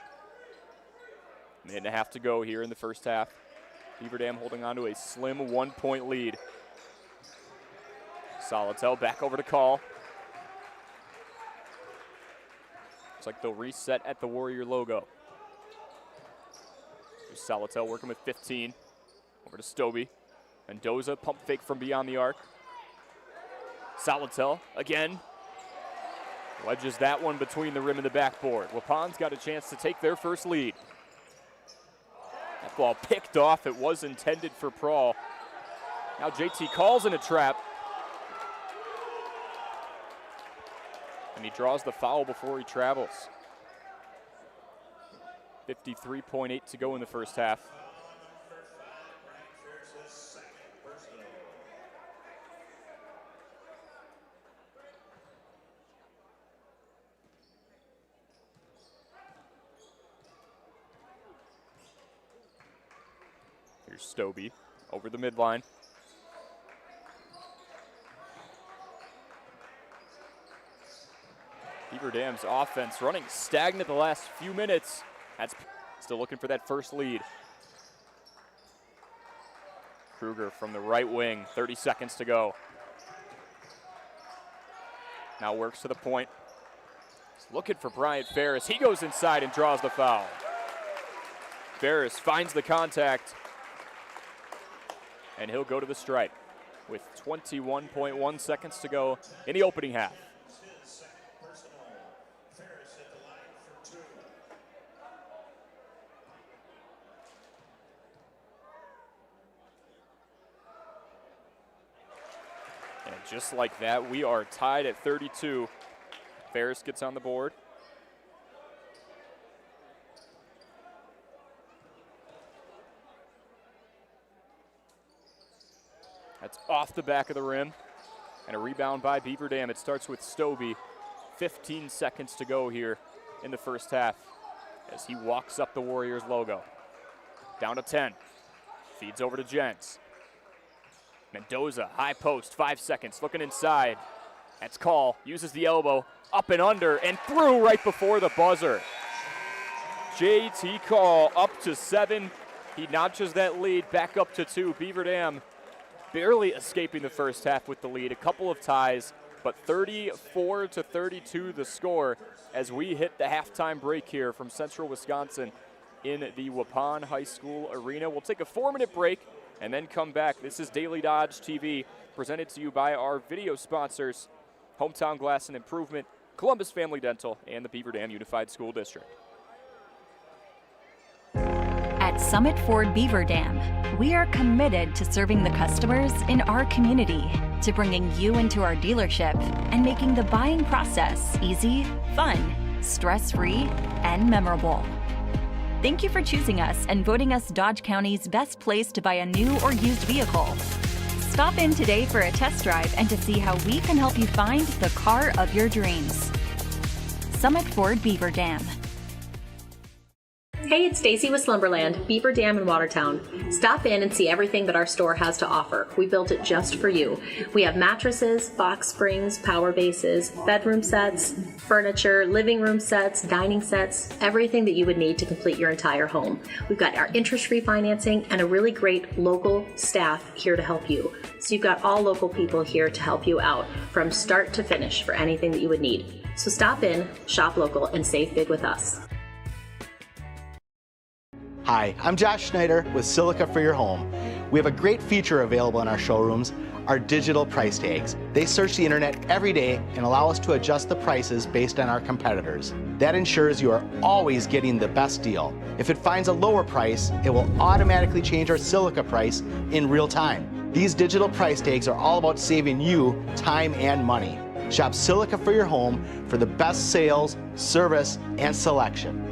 Minute and a half to go here in the first half. Beaver Dam holding on to a slim 1-point lead. Solitel back over to Call. Looks like they'll reset at the Warrior logo. Here's Solitel working with 15. Over to Stobie. Mendoza pump fake from beyond the arc. Solitel again. Wedges that one between the rim and the backboard. Waupun's got a chance to take their first lead. That ball picked off. It was intended for Prawl. Now JT Call's in a trap. And he draws the foul before he travels. 53.8 to go in the first half. Here's Stobie over the midline. Beaver Dam's offense running stagnant the last few minutes. That's still looking for that first lead. Kruger from the right wing, 30 seconds to go. Now works to the point. He's looking for Bryant Ferris. He goes inside and draws the foul. Ferris finds the contact. And he'll go to the stripe with 21.1 seconds to go in the opening half. And just like that, we are tied at 32. Ferris gets on the board. That's off the back of the rim. And a rebound by Beaver Dam. It starts with Stobie. 15 seconds to go here in the first half as he walks up the Warriors logo. Down to 10. Feeds over to Jens. Mendoza, high post, 5 seconds, looking inside. That's Call, uses the elbow, up and under, and through right before the buzzer. JT Call up to 7. He notches that lead back up to 2. Beaver Dam barely escaping the first half with the lead. A couple of ties, but 34-32 the score as we hit the halftime break here from Central Wisconsin in the Waupun High School Arena. We'll take a 4-minute break and then come back. This is Daily Dodge TV, presented to you by our video sponsors, Hometown Glass and Improvement, Columbus Family Dental, and the Beaver Dam Unified School District. At Summit Ford Beaver Dam, we are committed to serving the customers in our community, to bringing you into our dealership and making the buying process easy, fun, stress-free, and memorable. Thank you for choosing us and voting us Dodge County's best place to buy a new or used vehicle. Stop in today for a test drive and to see how we can help you find the car of your dreams. Summit Ford Beaver Dam. Hey, it's Stacy with Slumberland, Beaver Dam in Watertown. Stop in and see everything that our store has to offer. We built it just for you. We have mattresses, box springs, power bases, bedroom sets, furniture, living room sets, dining sets, everything that you would need to complete your entire home. We've got our interest-free financing and a really great local staff here to help you. So you've got all local people here to help you out from start to finish for anything that you would need. So stop in, shop local, and save big with us. Hi, I'm Josh Schneider with Silica for Your Home. We have a great feature available in our showrooms, our digital price tags. They search the internet every day and allow us to adjust the prices based on our competitors. That ensures you are always getting the best deal. If it finds a lower price, it will automatically change our Silica price in real time. These digital price tags are all about saving you time and money. Shop Silica for Your Home for the best sales, service, and selection.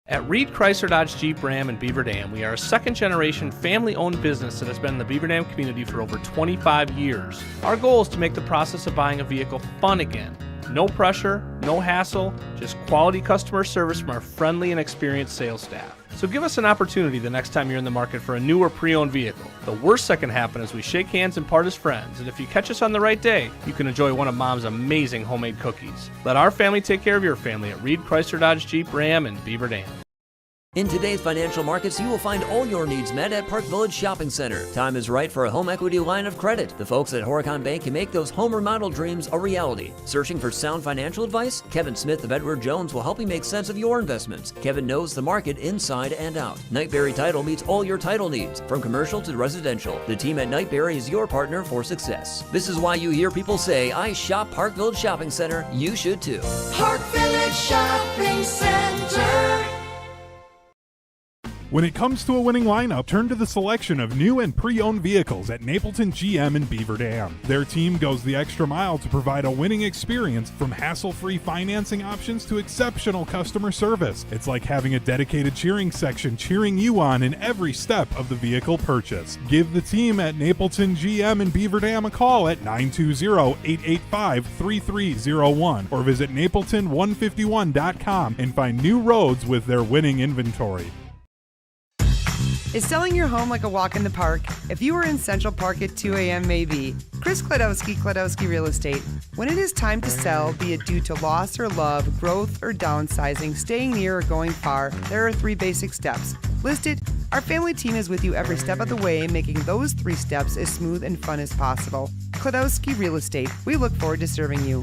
At Reed Chrysler Dodge Jeep Ram in Beaver Dam, we are a second-generation family-owned business that has been in the Beaver Dam community for over 25 years. Our goal is to make the process of buying a vehicle fun again. No pressure, no hassle, just quality customer service from our friendly and experienced sales staff. So give us an opportunity the next time you're in the market for a new or pre-owned vehicle. The worst that can happen is we shake hands and part as friends, and if you catch us on the right day, you can enjoy one of Mom's amazing homemade cookies. Let our family take care of your family at Reed Chrysler Dodge Jeep Ram in Beaver Dam. In today's financial markets, you will find all your needs met at Park Village Shopping Center. Time is right for a home equity line of credit. The folks at Horicon Bank can make those home remodel dreams a reality. Searching for sound financial advice? Kevin Smith of Edward Jones will help you make sense of your investments. Kevin knows the market inside and out. Nightberry Title meets all your title needs, from commercial to residential. The team at Nightberry is your partner for success. This is why you hear people say, I shop Park Village Shopping Center. You should too. Park Village Shopping Center. When it comes to a winning lineup, turn to the selection of new and pre-owned vehicles at Napleton GM in Beaver Dam. Their team goes the extra mile to provide a winning experience, from hassle-free financing options to exceptional customer service. It's like having a dedicated cheering section cheering you on in every step of the vehicle purchase. Give the team at Napleton GM in Beaver Dam a call at 920-885-3301 or visit napleton151.com and find new roads with their winning inventory. Is selling your home like a walk in the park? If you were in Central Park at 2 a.m. maybe. Chris Kladowski Real Estate. When it is time to sell, be it due to loss or love, growth or downsizing, staying near or going far, there are 3 basic steps. Listed, our family team is with you every step of the way, making those 3 steps as smooth and fun as possible. Kladowski Real Estate. We look forward to serving you.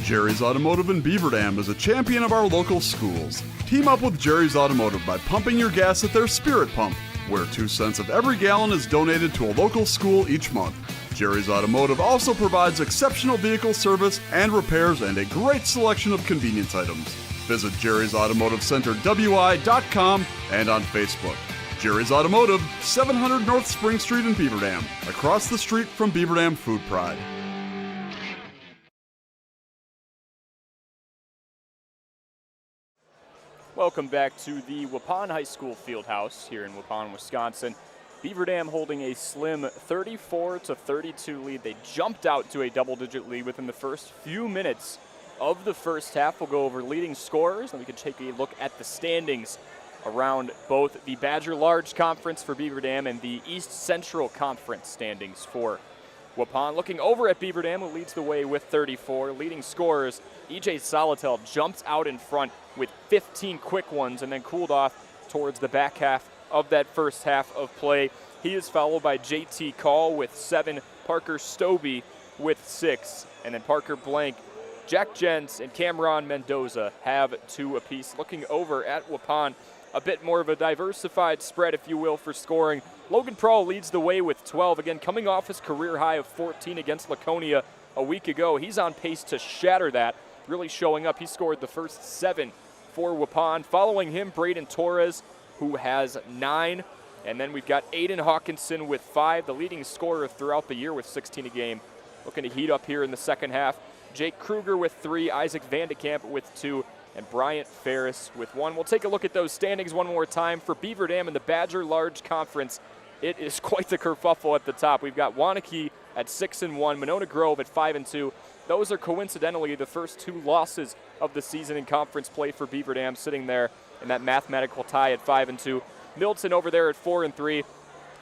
Jerry's Automotive in Beaver Dam is a champion of our local schools. Team up with Jerry's Automotive by pumping your gas at their Spirit Pump, where 2 cents of every gallon is donated to a local school each month. Jerry's Automotive also provides exceptional vehicle service and repairs and a great selection of convenience items. Visit Jerry's Automotive Center WI.com and on Facebook. Jerry's Automotive, 700 North Spring Street in Beaver Dam, across the street from Beaver Dam Food Pride. Welcome back to the Waupun High School Fieldhouse here in Waupun, Wisconsin. Beaver Dam holding a slim 34-32 lead. They jumped out to a double-digit lead within the first few minutes of the first half. We'll go over leading scorers, and we can take a look at the standings around both the Badger Large Conference for Beaver Dam and the East Central Conference standings for Waupun. Looking over at Beaver Dam, who leads the way with 34. Leading scorers, E.J. Solitel jumps out in front with 15 quick ones and then cooled off towards the back half of that first half of play. He is followed by J.T. Call with 7, Parker Stobie with 6, and then Parker Blank, Jack Jens, and Cameron Mendoza have 2 apiece. Looking over at Waupun, a bit more of a diversified spread, if you will, for scoring. Logan Prawl leads the way with 12, again coming off his career high of 14 against Laconia a week ago. He's on pace to shatter that, really showing up. He scored the first 7 for Waupun. Following him, Braden Torres, who has 9. And then we've got Aiden Hawkinson with 5, the leading scorer throughout the year with 16 a game. Looking to heat up here in the second half. Jake Kruger with 3, Isaac Vandekamp with 2, and Bryant Ferris with 1. We'll take a look at those standings one more time for Beaver Dam in the Badger Large Conference. It is quite the kerfuffle at the top. We've got Waunakee at 6-1, Monona Grove at 5-2. Those are coincidentally the first 2 losses of the season in conference play for Beaver Dam, sitting there in that mathematical tie at 5-2. Milton over there at 4-3.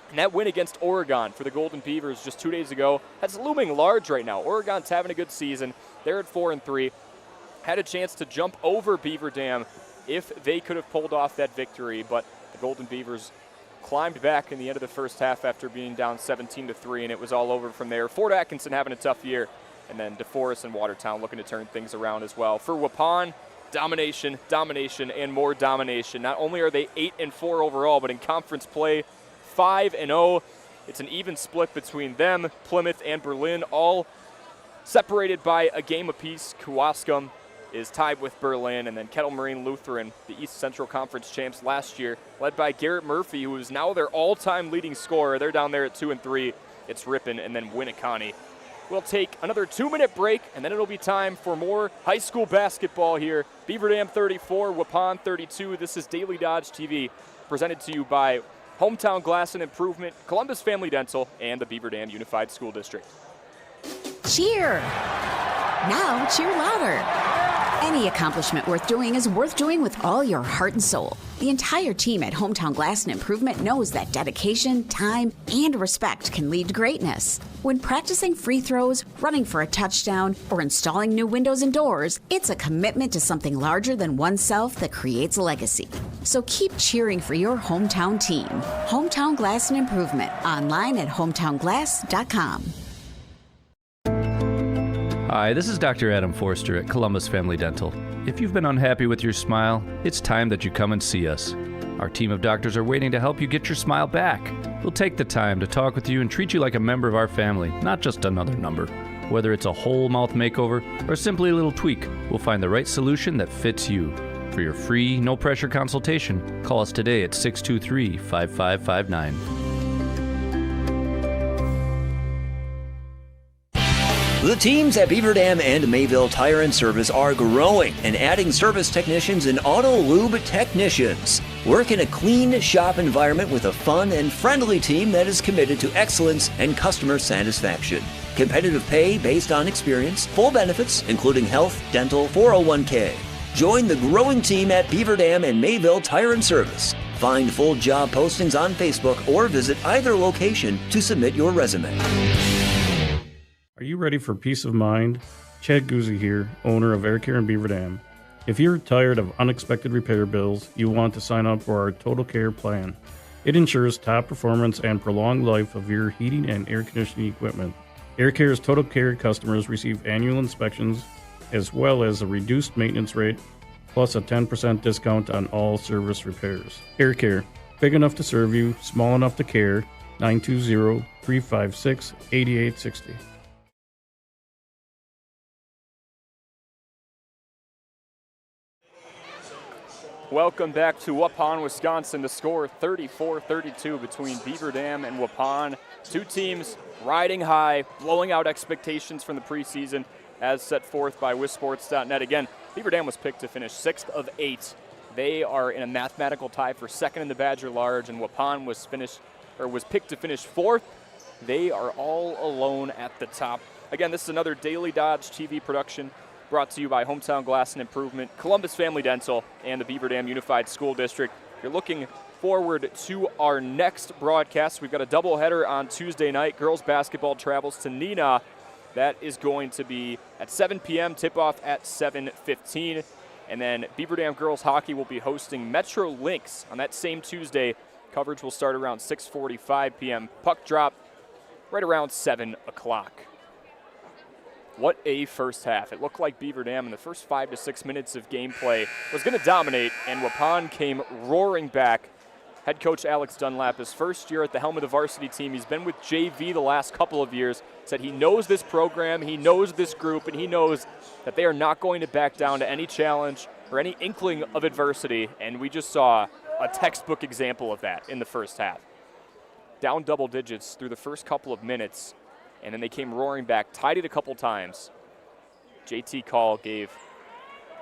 And that win against Oregon for the Golden Beavers just 2 days ago, that's looming large right now. Oregon's having a good season. They're at 4-3. Had a chance to jump over Beaver Dam if they could have pulled off that victory, but the Golden Beavers climbed back in the end of the first half after being down 17-3, and it was all over from there. Fort Atkinson having a tough year, and then DeForest and Watertown looking to turn things around as well. For Waupun, domination, domination, and more domination. Not only are they 8-4 overall, but in conference play, 5-0. It's an even split between them, Plymouth, and Berlin, all separated by a game apiece. Kewaskum is tied with Berlin, and then Kettle Moraine Lutheran, the East Central Conference champs last year, led by Garrett Murphy, who is now their all-time leading scorer. They're down there at 2-3. It's Ripon and then Winneconne. We'll take another 2-minute break, and then it'll be time for more high school basketball here. Beaver Dam 34, Waupun 32. This is Daily Dodge TV, presented to you by Hometown Glass and Improvement, Columbus Family Dental, and the Beaver Dam Unified School District. Cheer! Now cheer louder! Any accomplishment worth doing is worth doing with all your heart and soul. The entire team at Hometown Glass and Improvement knows that dedication, time, and respect can lead to greatness. When practicing free throws, running for a touchdown, or installing new windows and doors, it's a commitment to something larger than oneself that creates a legacy. So keep cheering for your hometown team. Hometown Glass and Improvement, online at hometownglass.com. Hi, this is Dr. Adam Forster at Columbus Family Dental. If you've been unhappy with your smile, it's time that you come and see us. Our team of doctors are waiting to help you get your smile back. We'll take the time to talk with you and treat you like a member of our family, not just another number. Whether it's a whole mouth makeover or simply a little tweak, we'll find the right solution that fits you. For your free, no-pressure consultation, call us today at 623-5559. The teams at Beaver Dam and Mayville Tire and Service are growing and adding service technicians and auto lube technicians. Work in a clean shop environment with a fun and friendly team that is committed to excellence and customer satisfaction. Competitive pay based on experience, full benefits including health, dental, 401k. Join the growing team at Beaver Dam and Mayville Tire and Service. Find full job postings on Facebook or visit either location to submit your resume. Are you ready for peace of mind? Chad Guzzi here, owner of Air Care in Beaver Dam. If you're tired of unexpected repair bills, you want to sign up for our Total Care plan. It ensures top performance and prolonged life of your heating and air conditioning equipment. Air Care's Total Care customers receive annual inspections as well as a reduced maintenance rate, plus a 10% discount on all service repairs. Air Care, big enough to serve you, small enough to care, 920-356-8860. Welcome back to Waupun, Wisconsin. The score 34-32 between Beaver Dam and Waupun. Two teams riding high, blowing out expectations from the preseason as set forth by WisSports.net. Again, Beaver Dam was picked to finish 6th of 8. They are in a mathematical tie for 2nd in the Badger Large, and Waupun was picked to finish 4th. They are all alone at the top. Again, this is another Daily Dodge TV production, brought to you by Hometown Glass and Improvement, Columbus Family Dental, and the Beaver Dam Unified School District. If you're looking forward to our next broadcast, we've got a doubleheader on Tuesday night. Girls basketball travels to Neenah. That is going to be at 7 p.m., tip-off at 7:15. And then Beaver Dam girls hockey will be hosting Metro Lynx on that same Tuesday. Coverage will start around 6:45 p.m. Puck drop right around 7 o'clock. What a first half. It looked like Beaver Dam in the first 5 to 6 minutes of gameplay was going to dominate, and Waupun came roaring back. Head coach Alex Dunlap, his first year at the helm of the varsity team, he's been with JV the last couple of years, said he knows this program, he knows this group, and he knows that they are not going to back down to any challenge or any inkling of adversity, and we just saw a textbook example of that in the first half. Down double digits through the first couple of minutes, and then they came roaring back, tied it a couple times. JT Call gave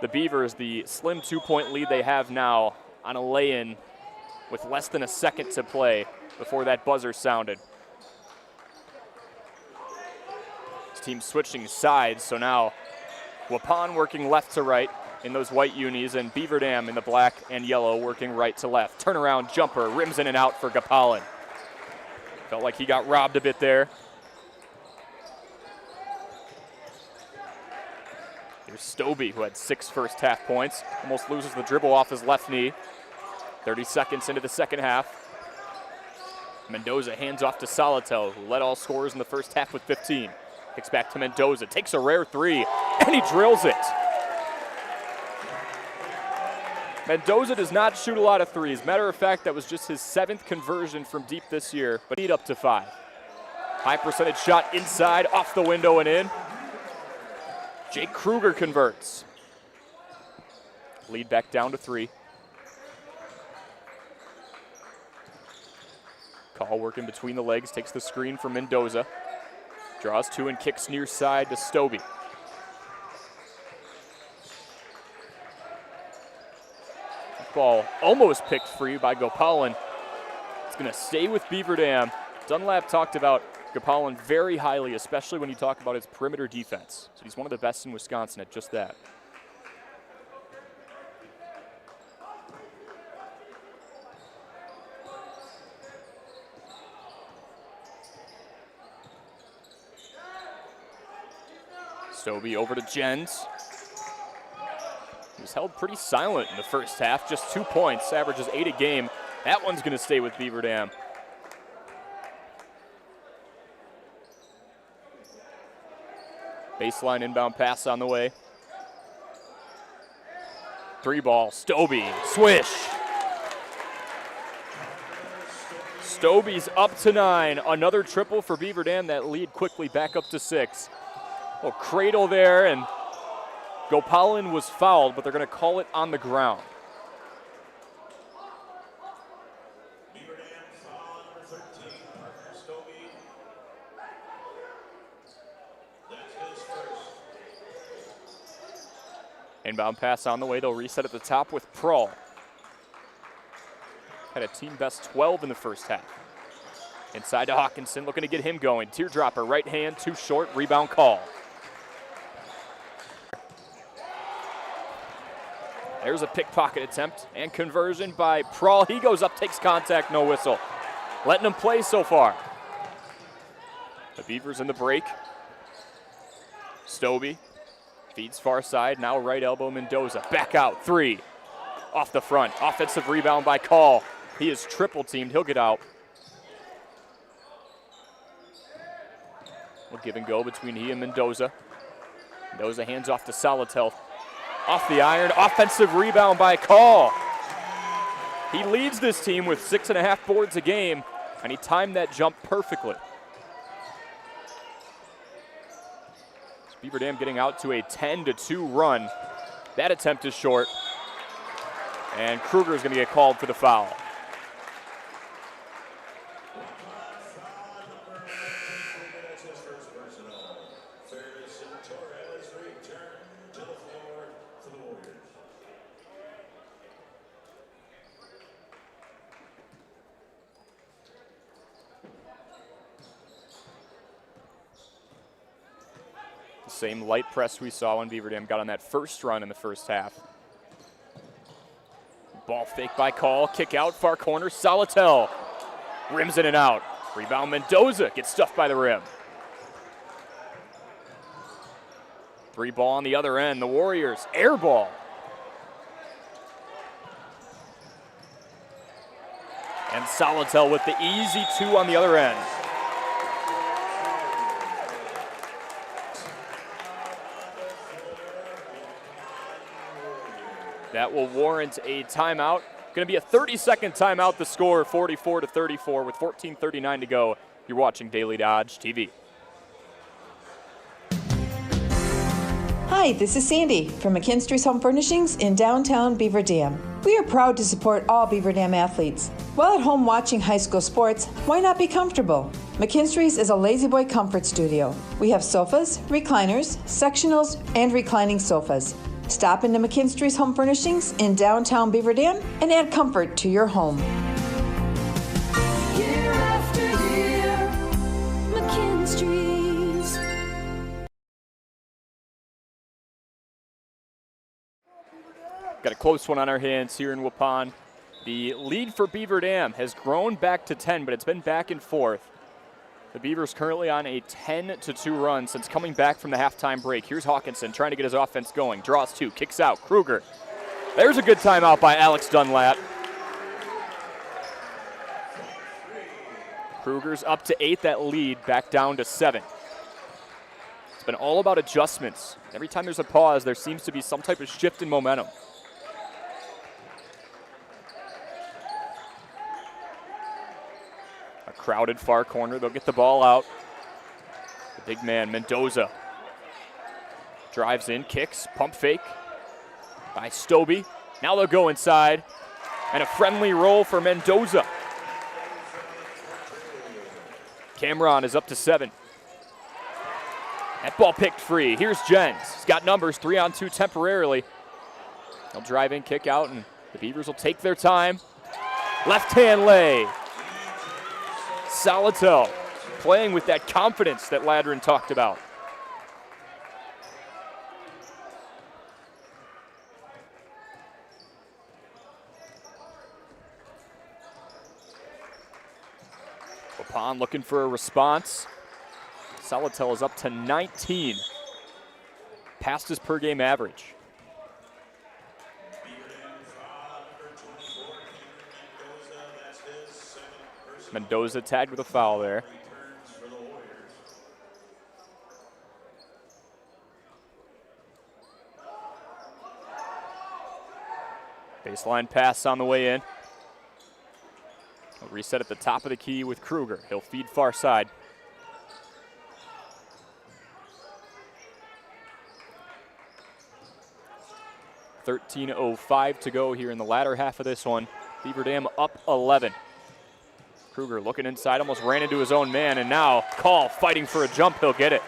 the Beavers the slim 2-point lead they have now on a lay-in with less than a second to play before that buzzer sounded. team switching sides, so now Waupun working left to right in those white unis, and Beaver Dam in the black and yellow working right to left. Turnaround jumper, rims in and out for Gapalin. Felt like he got robbed a bit there. Here's Stobie, who had 6 first half points. Almost loses the dribble off his left knee. 30 seconds into the second half. Mendoza hands off to Salatel, who led all scorers in the first half with 15. Kicks back to Mendoza, takes a rare 3, and he drills it. Mendoza does not shoot a lot of threes. Matter of fact, that was just his 7th conversion from deep this year, but he'd up to 5. High percentage shot inside, off the window and in. Jake Kruger converts. Lead back down to 3. Call working between the legs, takes the screen from Mendoza. Draws 2 and kicks near side to Stobie. Ball almost picked free by Gopalin. It's going to stay with Beaver Dam. Dunlap talked about Gopalin very highly, especially when you talk about his perimeter defense. So he's one of the best in Wisconsin at just that. Stobie over to Jens. He was held pretty silent in the first half, just 2 points, averages 8 a game. That one's going to stay with Beaver Dam. Baseline inbound pass on the way. 3 ball, Stobie, swish. Stobie's up to 9. Another triple for Beaver Dam. That lead quickly back up to 6. Oh, cradle there, and Gopalin was fouled, but they're going to call it on the ground. Inbound pass on the way. They'll reset at the top with Prahl. Had a team best 12 in the first half. Inside to Hawkinson, looking to get him going. Teardropper, right hand, too short, rebound call. There's a pickpocket attempt and conversion by Prahl. He goes up, takes contact, no whistle. Letting him play so far. The Beavers in the break. Stobie feeds far side, now right elbow Mendoza. Back out, 3. Off the front, offensive rebound by Call. He is triple teamed, he'll get out. We'll give and go between he and Mendoza. Mendoza hands off to Salatel. Off the iron, offensive rebound by Call. He leads this team with 6.5 boards a game, and he timed that jump perfectly. Beaver Dam getting out to a 10-2 run. That attempt is short, and Kruger is going to get called for the foul. Same light press we saw when Beaver Dam got on that first run in the first half. Ball fake by Call, kick out, far corner, Salatel. Rims in and out. Rebound Mendoza, gets stuffed by the rim. 3 ball on the other end, the Warriors, air ball. And Salatel with the easy 2 on the other end. That will warrant a timeout. Going to be a 30-second timeout. The score 44-34 with 14:39 to go. You're watching Daily Dodge TV. Hi, this is Sandy from McKinstry's Home Furnishings in downtown Beaver Dam. We are proud to support all Beaver Dam athletes. While at home watching high school sports, why not be comfortable? McKinstry's is a lazy boy comfort studio. We have sofas, recliners, sectionals, and reclining sofas. Stop into McKinstry's Home Furnishings in downtown Beaver Dam and add comfort to your home. Year after year, McKinstry's. Got a close one on our hands here in Waupun. The lead for Beaver Dam has grown back to 10, but it's been back and forth. The Beavers currently on a 10-2 run since coming back from the halftime break. Here's Hawkinson trying to get his offense going. Draws two, kicks out. Kruger. There's a good timeout by Alex Dunlap. Kruger's up to 8, that lead back down to 7. It's been all about adjustments. Every time there's a pause, there seems to be some type of shift in momentum. A crowded far corner, they'll get the ball out. The big man, Mendoza, drives in, kicks, pump fake by Stobie. Now they'll go inside, and a friendly roll for Mendoza. Cameron is up to 7. That ball picked free. Here's Jens. He's got numbers, 3-on-2 temporarily. He'll drive in, kick out, and the Beavers will take their time. Left-hand lay. Salatel playing with that confidence that Ladrin talked about. Waupun looking for a response. Salatel is up to 19, past his per game average. Mendoza tagged with a foul there. Baseline pass on the way in. He'll reset at the top of the key with Kruger. He'll feed far side. .05 to go here in the latter half of this one. Beaver Dam up 11. Kruger looking inside, almost ran into his own man, and now Call fighting for a jump. He'll get it.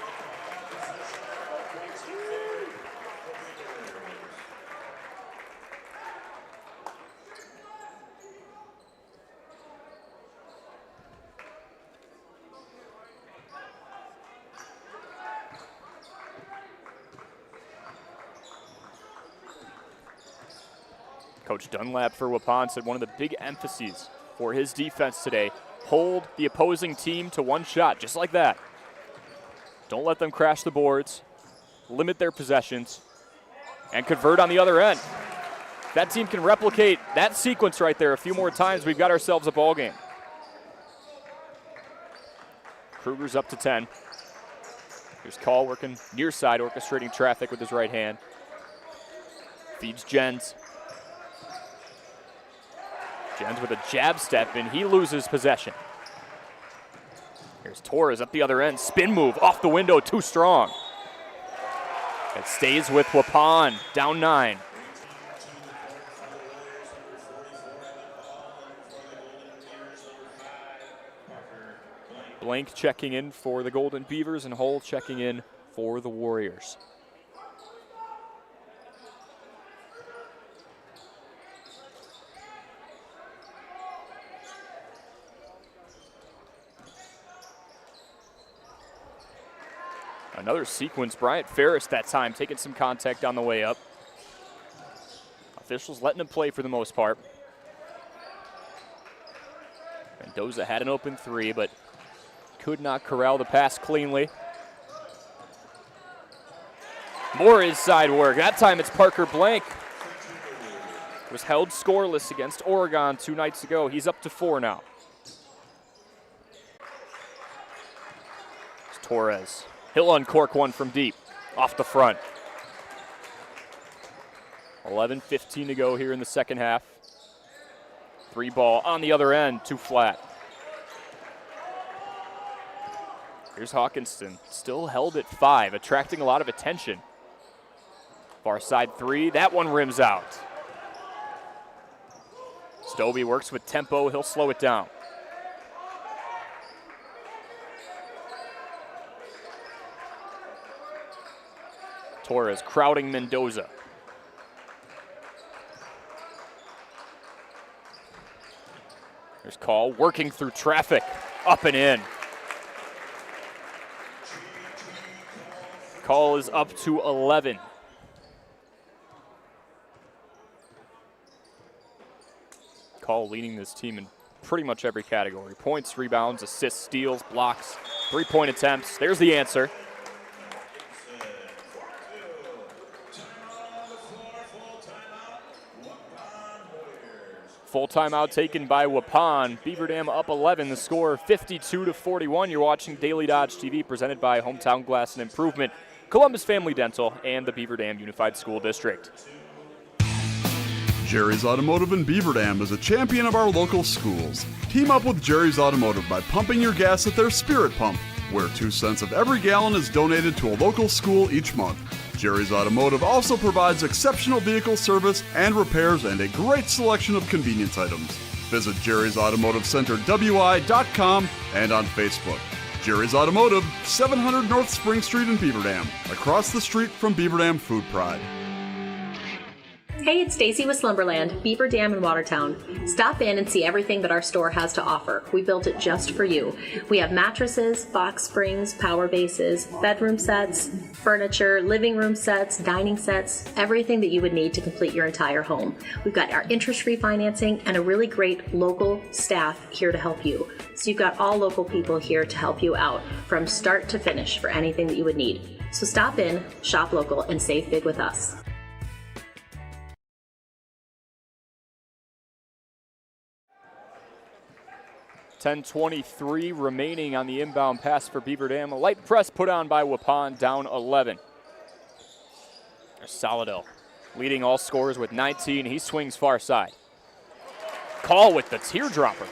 Coach Dunlap for Waupun said one of the big emphases for his defense today, hold the opposing team to one shot, just like that. Don't let them crash the boards, limit their possessions, and convert on the other end. If that team can replicate that sequence right there a few more times, we've got ourselves a ball game. Kruger's up to 10. Here's Call working near side, orchestrating traffic with his right hand. Feeds Jens. Jens with a jab step, and he loses possession. Here's Torres up the other end. Spin move off the window, too strong. It stays with Waupun, down 9. Blank checking in for the Golden Beavers, and Hull checking in for the Warriors. Another sequence. Bryant Ferris that time taking some contact on the way up. Officials letting him play for the most part. Mendoza had an open 3, but could not corral the pass cleanly. More inside work. That time it's Parker Blank. Was held scoreless against Oregon 2 nights ago. He's up to 4 now. It's Torres. He'll uncork one from deep, off the front. 11:15 to go here in the second half. 3 ball on the other end, too flat. Here's Hawkinson, still held at 5, attracting a lot of attention. Far side 3, that one rims out. Stobie works with tempo, he'll slow it down. Torres crowding Mendoza. There's Call working through traffic, up and in. Call is up to 11. Call leading this team in pretty much every category. Points, rebounds, assists, steals, blocks, three-point attempts. There's the answer. Full timeout taken by Waupun. Beaver Dam up 11. The score 52-41. You're watching Daily Dodge TV, presented by Hometown Glass and Improvement, Columbus Family Dental, and the Beaver Dam Unified School District. Jerry's Automotive in Beaver Dam is a champion of our local schools. Team up with Jerry's Automotive by pumping your gas at their Spirit Pump, where 2 cents of every gallon is donated to a local school each month. Jerry's Automotive also provides exceptional vehicle service and repairs and a great selection of convenience items. Visit Jerry's Automotive Center WI.com and on Facebook. Jerry's Automotive, 700 North Spring Street in Beaver Dam, across the street from Beaver Dam Food Pride. Hey, it's Stacy with Slumberland, Beaver Dam in Watertown. Stop in and see everything that our store has to offer. We built it just for you. We have mattresses, box springs, power bases, bedroom sets, furniture, living room sets, dining sets, everything that you would need to complete your entire home. We've got our interest-free financing and a really great local staff here to help you. So you've got all local people here to help you out from start to finish for anything that you would need. So stop in, shop local, and save big with us. 10:23 remaining on the inbound pass for Beaver Dam. A light press put on by Waupun, down 11. There's Saladell leading all scorers with 19. He swings far side. Call with the teardropper.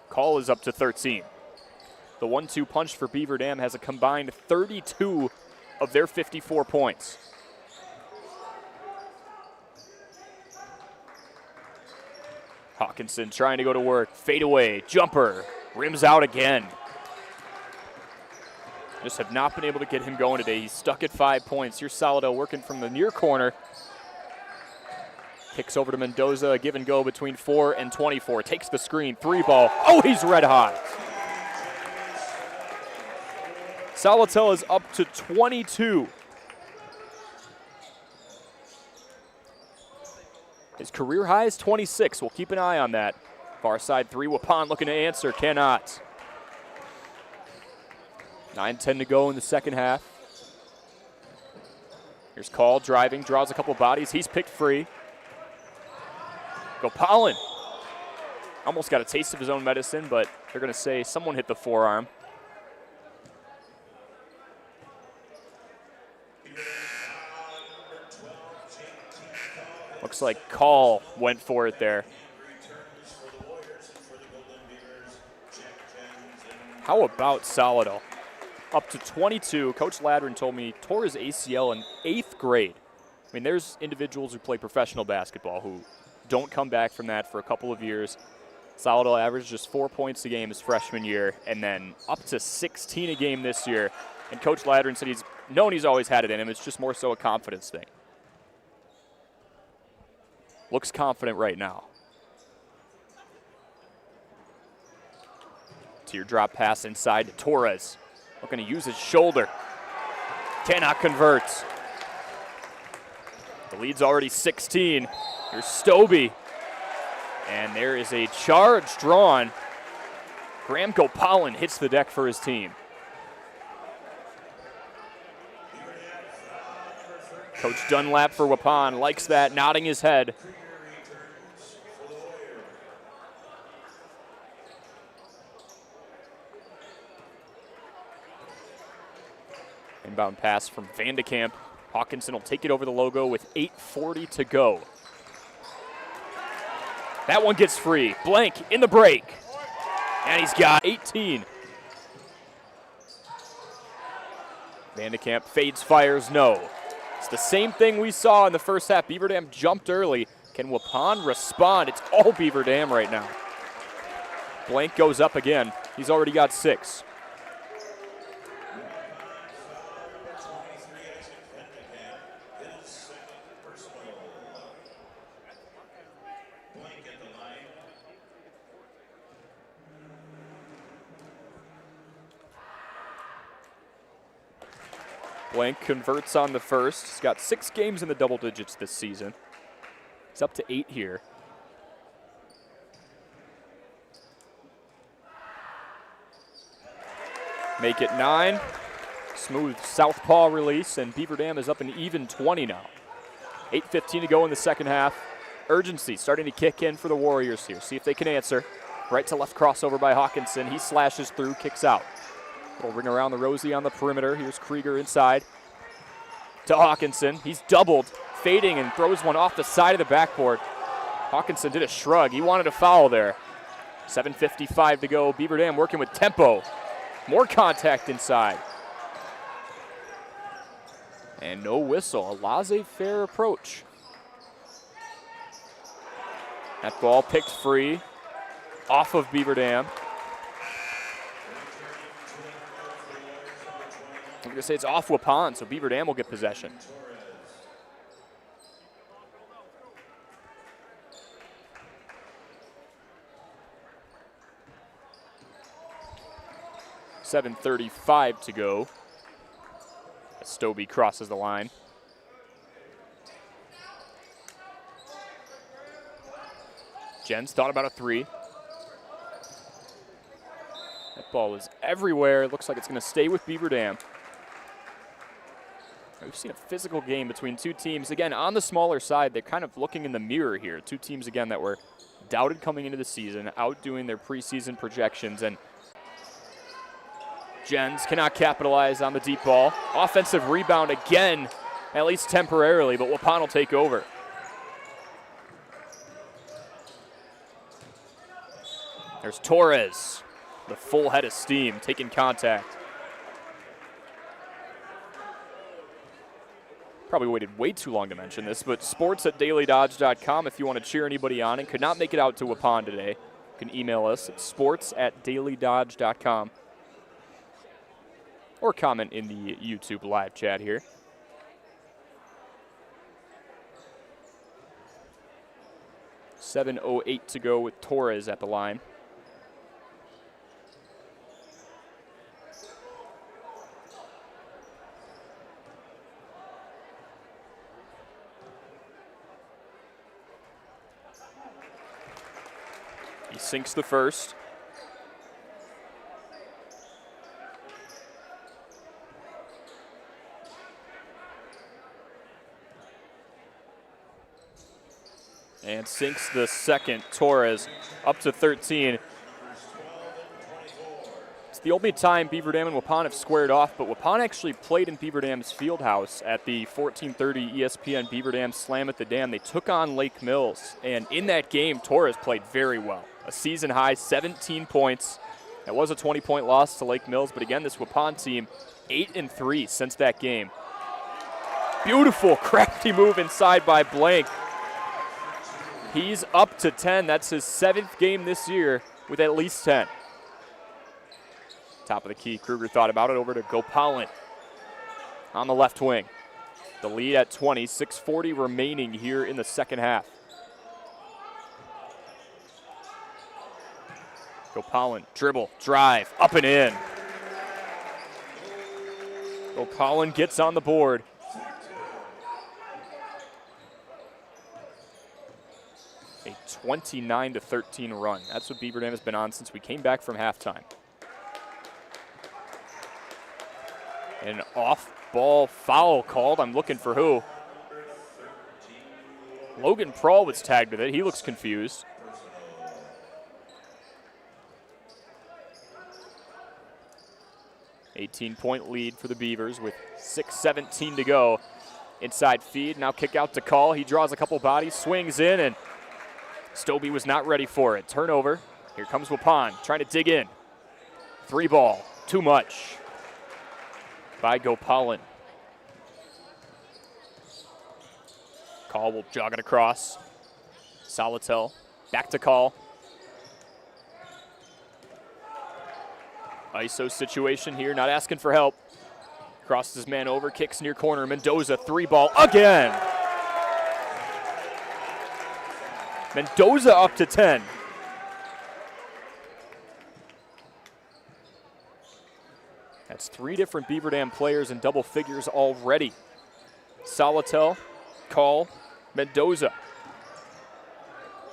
Call is up to 13. The 1-2 punch for Beaver Dam has a combined 32 of their 54 points. Hawkinson trying to go to work, fade away, jumper, rims out again. Just have not been able to get him going today. He's stuck at 5 points. Here's Saladell working from the near corner. Kicks over to Mendoza, a give and go between 4 and 24. Takes the screen, 3-ball. Oh, he's red hot. Saladell is up to 22. His career high is 26. We'll keep an eye on that. Far side 3, Waupun looking to answer, cannot. 9:10 to go in the second half. Here's Call driving, draws a couple bodies. He's picked free. Gopalin almost got a taste of his own medicine, but they're going to say someone hit the forearm. Looks like Call went for it there. How about Saladell? Up to 22. Coach Ladrin told me tore his ACL in 8th grade. I mean, there's individuals who play professional basketball who don't come back from that for a couple of years. Saladell averaged just 4 points a game his freshman year, and then up to 16 a game this year. And Coach Ladrin said he's known he's always had it in him. It's just more so a confidence thing. Looks confident right now. Teardrop pass inside to Torres. Looking to use his shoulder. Cannot convert. The lead's already 16. Here's Stobie. And there is a charge drawn. Graham Gopalin hits the deck for his team. Coach Dunlap for Waupun likes that, nodding his head. Inbound pass from Vandekamp. Hawkinson will take it over the logo with 8:40 to go. That one gets free. Blank in the break. And he's got 18. Vandekamp fades, fires, no. It's the same thing we saw in the first half. Beaver Dam jumped early. Can Waupun respond? It's all Beaver Dam right now. Blank goes up again. He's already got 6. Blank converts on the first. He's got 6 games in the double digits this season. He's up to 8 here. Make it 9. Smooth southpaw release, and Beaver Dam is up an even 20 now. 8:15 to go in the second half. Urgency starting to kick in for the Warriors here. See if they can answer. Right to left crossover by Hawkinson. He slashes through, kicks out. Little ring around the Rosie on the perimeter. Here's Krieger inside to Hawkinson. He's doubled, fading, and throws one off the side of the backboard. Hawkinson did a shrug. He wanted a foul there. 7:55 to go. Beaver Dam working with tempo. More contact inside. And no whistle. A laissez-faire approach. That ball picked free off of Beaver Dam. I'm going to say it's off Waupun, so Beaver Dam will get possession. .735 to go. Stobie crosses the line. Jens thought about a 3. That ball is everywhere. It looks like it's going to stay with Beaver Dam. We've seen a physical game between two teams. Again, on the smaller side, they're kind of looking in the mirror here. Two teams, again, that were doubted coming into the season, outdoing their preseason projections, and Jens cannot capitalize on the deep ball. Offensive rebound again, at least temporarily, but Waupun will take over. There's Torres, the full head of steam, taking contact. Probably waited way too long to mention this, but sports@dailydodge.com if you want to cheer anybody on and could not make it out to Waupun today. You can email us at sports@dailydodge.com or comment in the YouTube live chat here. .708 to go with Torres at the line. He sinks the first. And sinks the second. Torres up to 13. It's the only time Beaver Dam and Waupun have squared off, but Waupun actually played in Beaver Dam's field house at the 1430 ESPN Beaver Dam Slam at the Dam. They took on Lake Mills, and in that game, Torres played very well. A season high, 17 points. That was a 20-point loss to Lake Mills, but again, this Waupun team, 8-3 since that game. Beautiful, crafty move inside by Blank. He's up to 10. That's his 7th game this year with at least 10. Top of the key, Kruger thought about it, over to Gopalin on the left wing. The lead at 20, 6:40 remaining here in the second half. Gopalin, dribble, drive, up and in. Gopalin gets on the board. A 29-13 run. That's what Beaver Dam has been on since we came back from halftime. An off-ball foul called. I'm looking for who. Logan Prawl was tagged with it. He looks confused. .18 lead for the Beavers with 6:17 to go. Inside feed, now kick out to Call. He draws a couple bodies, swings in, and Stobie was not ready for it. Turnover. Here comes Waupun trying to dig in. 3 ball, too much by Gopalin. Call will jog it across. Solitel back to Call. ISO situation here, not asking for help. Crosses his man over, kicks near corner. Mendoza, 3 ball again. Mendoza up to 10. That's That's 3 different Beaver Dam players in double figures already. Salatel, Call, Mendoza.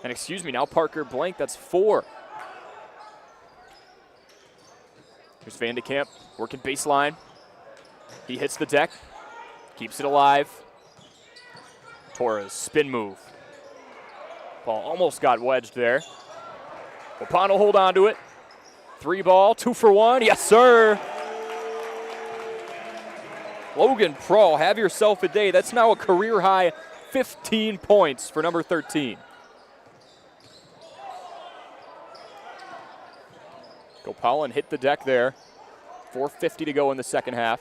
And excuse me, now Parker Blank, that's 4. Here's Van de Kamp working baseline. He hits the deck, keeps it alive. Torres, spin move. Ball almost got wedged there. Waupun will hold on to it. 3 ball, 2 for 1, yes sir. Logan Prawl, have yourself a day. That's now a career high 15 points for number 13. Gopalin hit the deck there. 4:50 to go in the second half.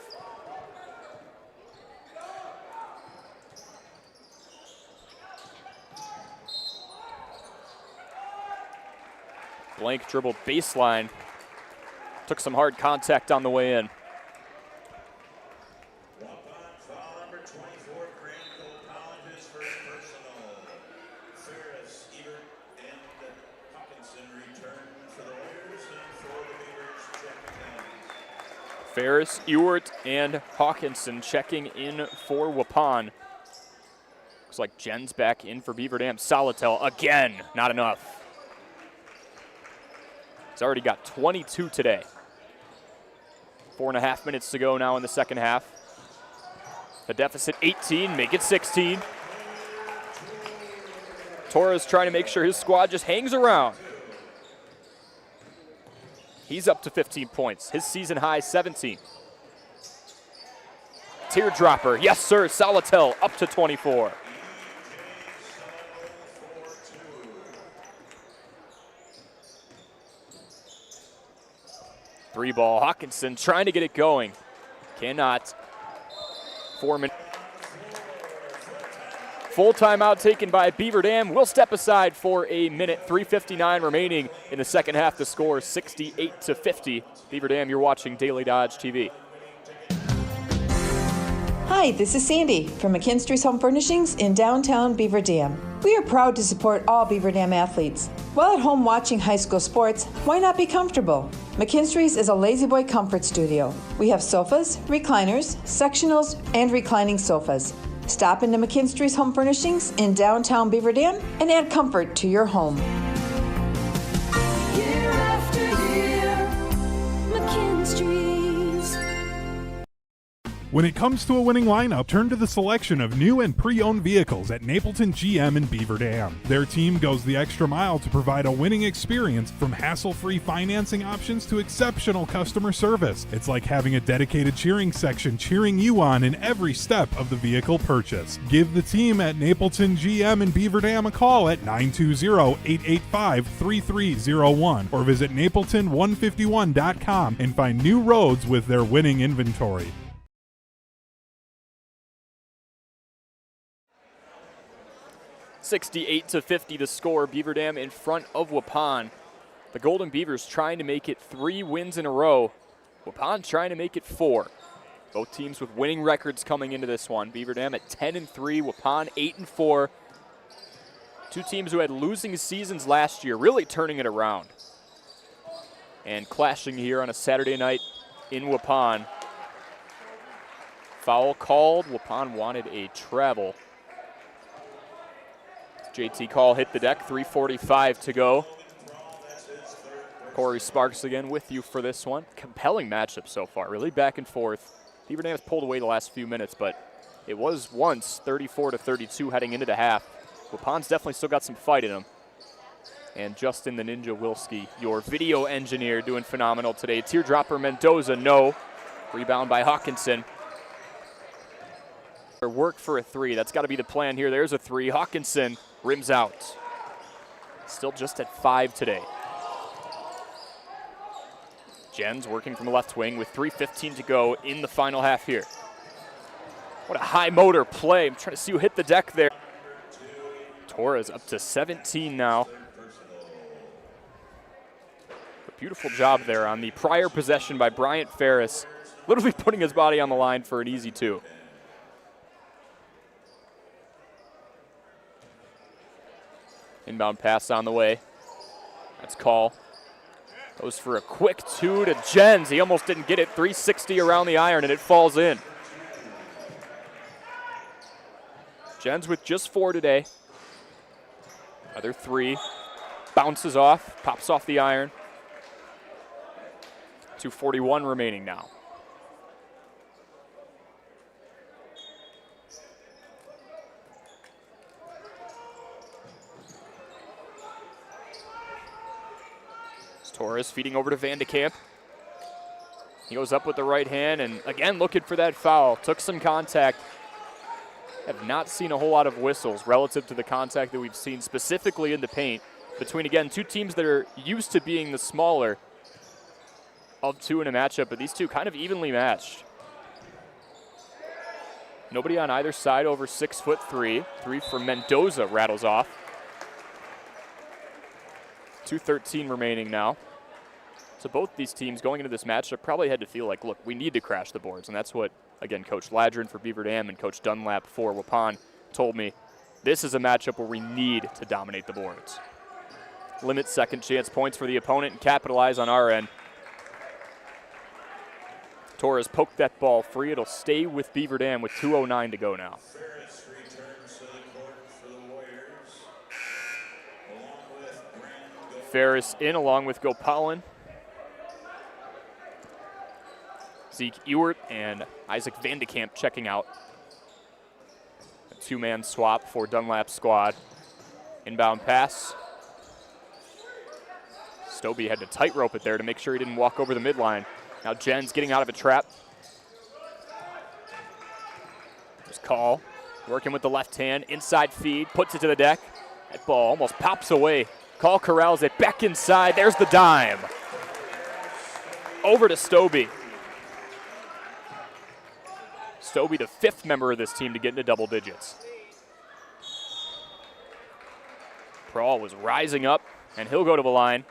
Blank dribbled baseline. Took some hard contact on the way in. Ferris, Ewart, and Hawkinson checking in for Waupun. Looks like Jen's back in for Beaver Dam. Salatel again, not enough. He's already got 22 today. 4.5 minutes to go now in the second half. The deficit 18, make it 16. Torres trying to make sure his squad just hangs around. He's up to 15 points. His season high 17. Teardropper, yes sir, Salatel up to 24. Three ball, Hawkinson trying to get it going. Cannot. 4 minutes. Full timeout taken by Beaver Dam. We'll step aside for a minute. 3:59 remaining in the second half. The score 68-50. Beaver Dam, you're watching Daily Dodge TV. Hi, this is Sandy from McKinstry's Home Furnishings in downtown Beaver Dam. We are proud to support all Beaver Dam athletes. While at home watching high school sports, why not be comfortable? McKinstry's is a lazy boy comfort studio. We have sofas, recliners, sectionals, and reclining sofas. Stop into McKinstry's Home Furnishings in downtown Beaver Dam and add comfort to your home. Year after year, McKinstry's. When it comes to a winning lineup, turn to the selection of new and pre-owned vehicles at Napleton GM in Beaver Dam. Their team goes the extra mile to provide a winning experience, from hassle-free financing options to exceptional customer service. It's like having a dedicated cheering section cheering you on in every step of the vehicle purchase. Give the team at Napleton GM in Beaver Dam a call at 920-885-3301 or visit napleton151.com and find new roads with their winning inventory. 68-50 the score. Beaver Dam in front of Waupun. The Golden Beavers trying to make it 3 wins in a row. Waupun trying to make it 4. Both teams with winning records coming into this one. Beaver Dam at 10-3, Waupun 8-4. Two teams who had losing seasons last year, really turning it around. And clashing here on a Saturday night in Waupun. Foul called. Waupun wanted a travel. JT Call hit the deck, 3:45 to go. Corey Sparks again with you for this one. Compelling matchup so far, really back and forth. Beaver Dam has pulled away the last few minutes, but it was once 34-32 heading into the half. Waupun's definitely still got some fight in him. And Justin the Ninja Wilski, your video engineer, doing phenomenal today. Teardropper Mendoza, no. Rebound by Hawkinson. Work for a 3, that's got to be the plan here. There's a 3, Hawkinson rims out. Still just at 5 today. Jens working from the left wing with 3:15 to go in the final half here. What a high motor play. I'm trying to see who hit the deck there. Torres up to 17 now. A beautiful job there on the prior possession by Bryant Ferris. Literally putting his body on the line for an easy 2. Inbound pass on the way. That's Call. Goes for a quick 2 to Jens. He almost didn't get it. 360 around the iron, and it falls in. Jens with just 4 today. Another 3. Bounces off, pops off the iron. 2:41 remaining now. Torres feeding over to Van de Kamp. He goes up with the right hand and again looking for that foul. Took some contact. Have not seen a whole lot of whistles relative to the contact that we've seen specifically in the paint between, again, two teams that are used to being the smaller of two in a matchup, but these two kind of evenly matched. Nobody on either side over 6'3". 3 for Mendoza rattles off. 2:13 remaining now. So both these teams going into this matchup probably had to feel like, look, we need to crash the boards. And that's what, again, Coach Ladrin for Beaver Dam and Coach Dunlap for Waupun told me. This is a matchup where we need to dominate the boards. Limit second chance points for the opponent and capitalize on our end. Torres poked that ball free. It'll stay with Beaver Dam with 2:09 to go now. Ferris in along with Gopalin. Zeke Ewert and Isaac Van de Kamp checking out. A two-man swap for Dunlap's squad. Inbound pass. Stobie had to tightrope it there to make sure he didn't walk over the midline. Now Jens getting out of a trap. There's Call working with the left hand, inside feed, puts it to the deck. That ball almost pops away. Call corrals it back inside. There's the dime. Over to Stobie. Stobie, the fifth member of this team to get into double digits. Prawl was rising up, and he'll go to the line.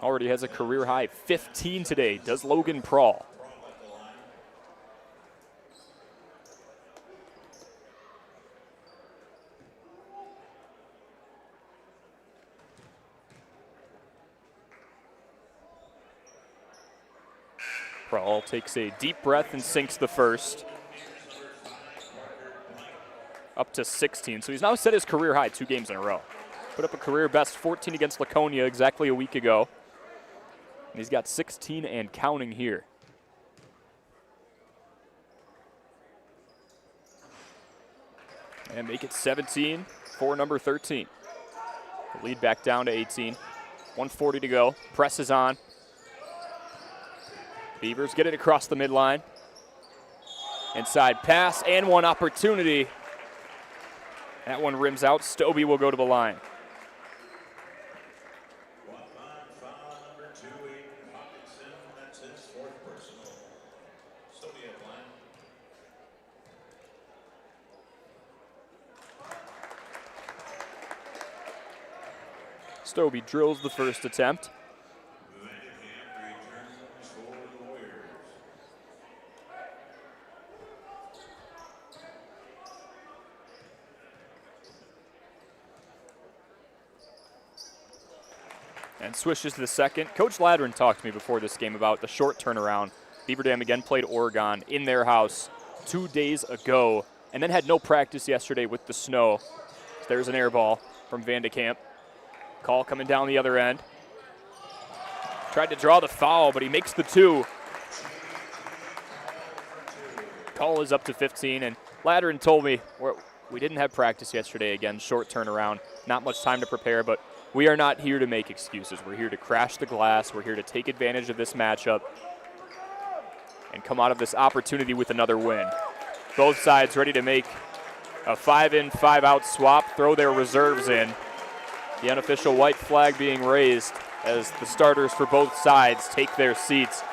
Already has a career high 15 today, does Logan Prawl. Prawl takes a deep breath and sinks the first. Up to 16, so he's now set his career high 2 games in a row. Put up a career best 14 against Laconia exactly a week ago. And he's got 16 and counting here. And make it 17 for number 13. The lead back down to 18. 1:40 to go. Presses on. Beavers get it across the midline. Inside pass and one opportunity. That one rims out. Stobie will go to the line. Stobie drills the first attempt. And swishes to the second. Coach Ladrin talked to me before this game about the short turnaround. Beaver Dam again played Oregon in their house 2 days ago and then had no practice yesterday with the snow. So there's an air ball from Van de Kamp. Call coming down the other end. Tried to draw the foul, but he makes the 2. Call is up to 15, and Ladrin told me we didn't have practice yesterday. Again, short turnaround, not much time to prepare, but we are not here to make excuses. We're here to crash the glass. We're here to take advantage of this matchup and come out of this opportunity with another win. Both sides ready to make a 5-in, 5-out swap, throw their reserves in. The unofficial white flag being raised as the starters for both sides take their seats.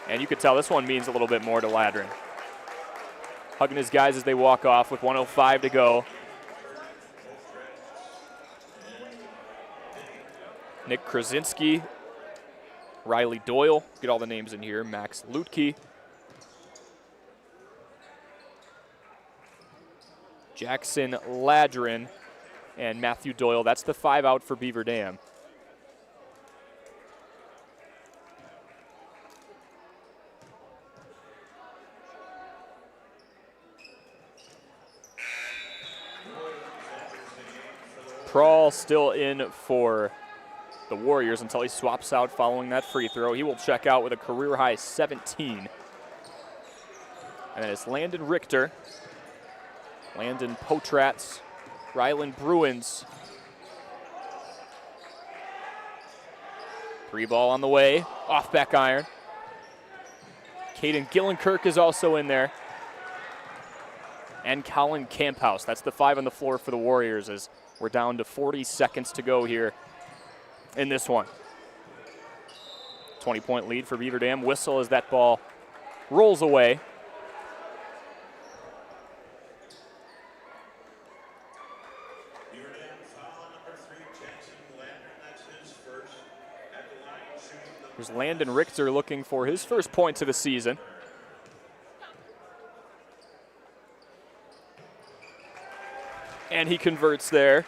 And you can tell this one means a little bit more to Ladrin. Hugging his guys as they walk off with 1:05 to go. Nick Krasinski, Riley Doyle, get all the names in here, Max Lutke, Jackson Ladrin, and Matthew Doyle. That's the 5 out for Beaver Dam. Prawl still in for the Warriors until he swaps out following that free throw. He will check out with a career-high 17. And then it's Landon Richter, Landon Potratz, Ryland Bruins. 3 ball on the way, off back iron. Caden Gillenkirk is also in there. And Colin Camphouse. That's the 5 on the floor for the Warriors as we're down to 40 seconds to go here in this one. 20-point lead for Beaver Dam. Whistle as that ball rolls away. Here's Landon Richter looking for his first points of the season. And he converts there.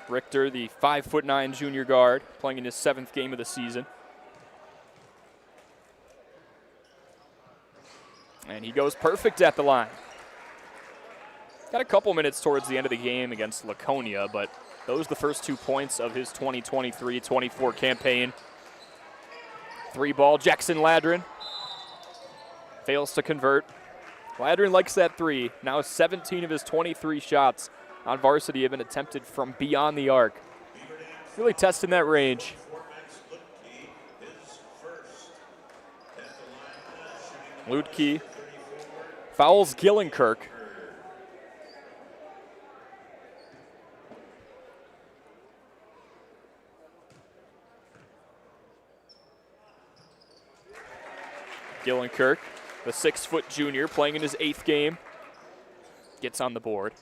Richter, the 5'9" junior guard, playing in his 7th game of the season. And he goes perfect at the line. Got a couple minutes towards the end of the game against Laconia, but those are the first 2 points of his 2023-24 campaign. 3 ball, Jackson Ladrin fails to convert. Ladrin likes that 3. Now 17 of his 23 shots on varsity have been attempted from beyond the arc. Really testing that range. Ludke fouls Gillenkirk. Gillenkirk, the 6-foot junior, playing in his 8th game, gets on the board.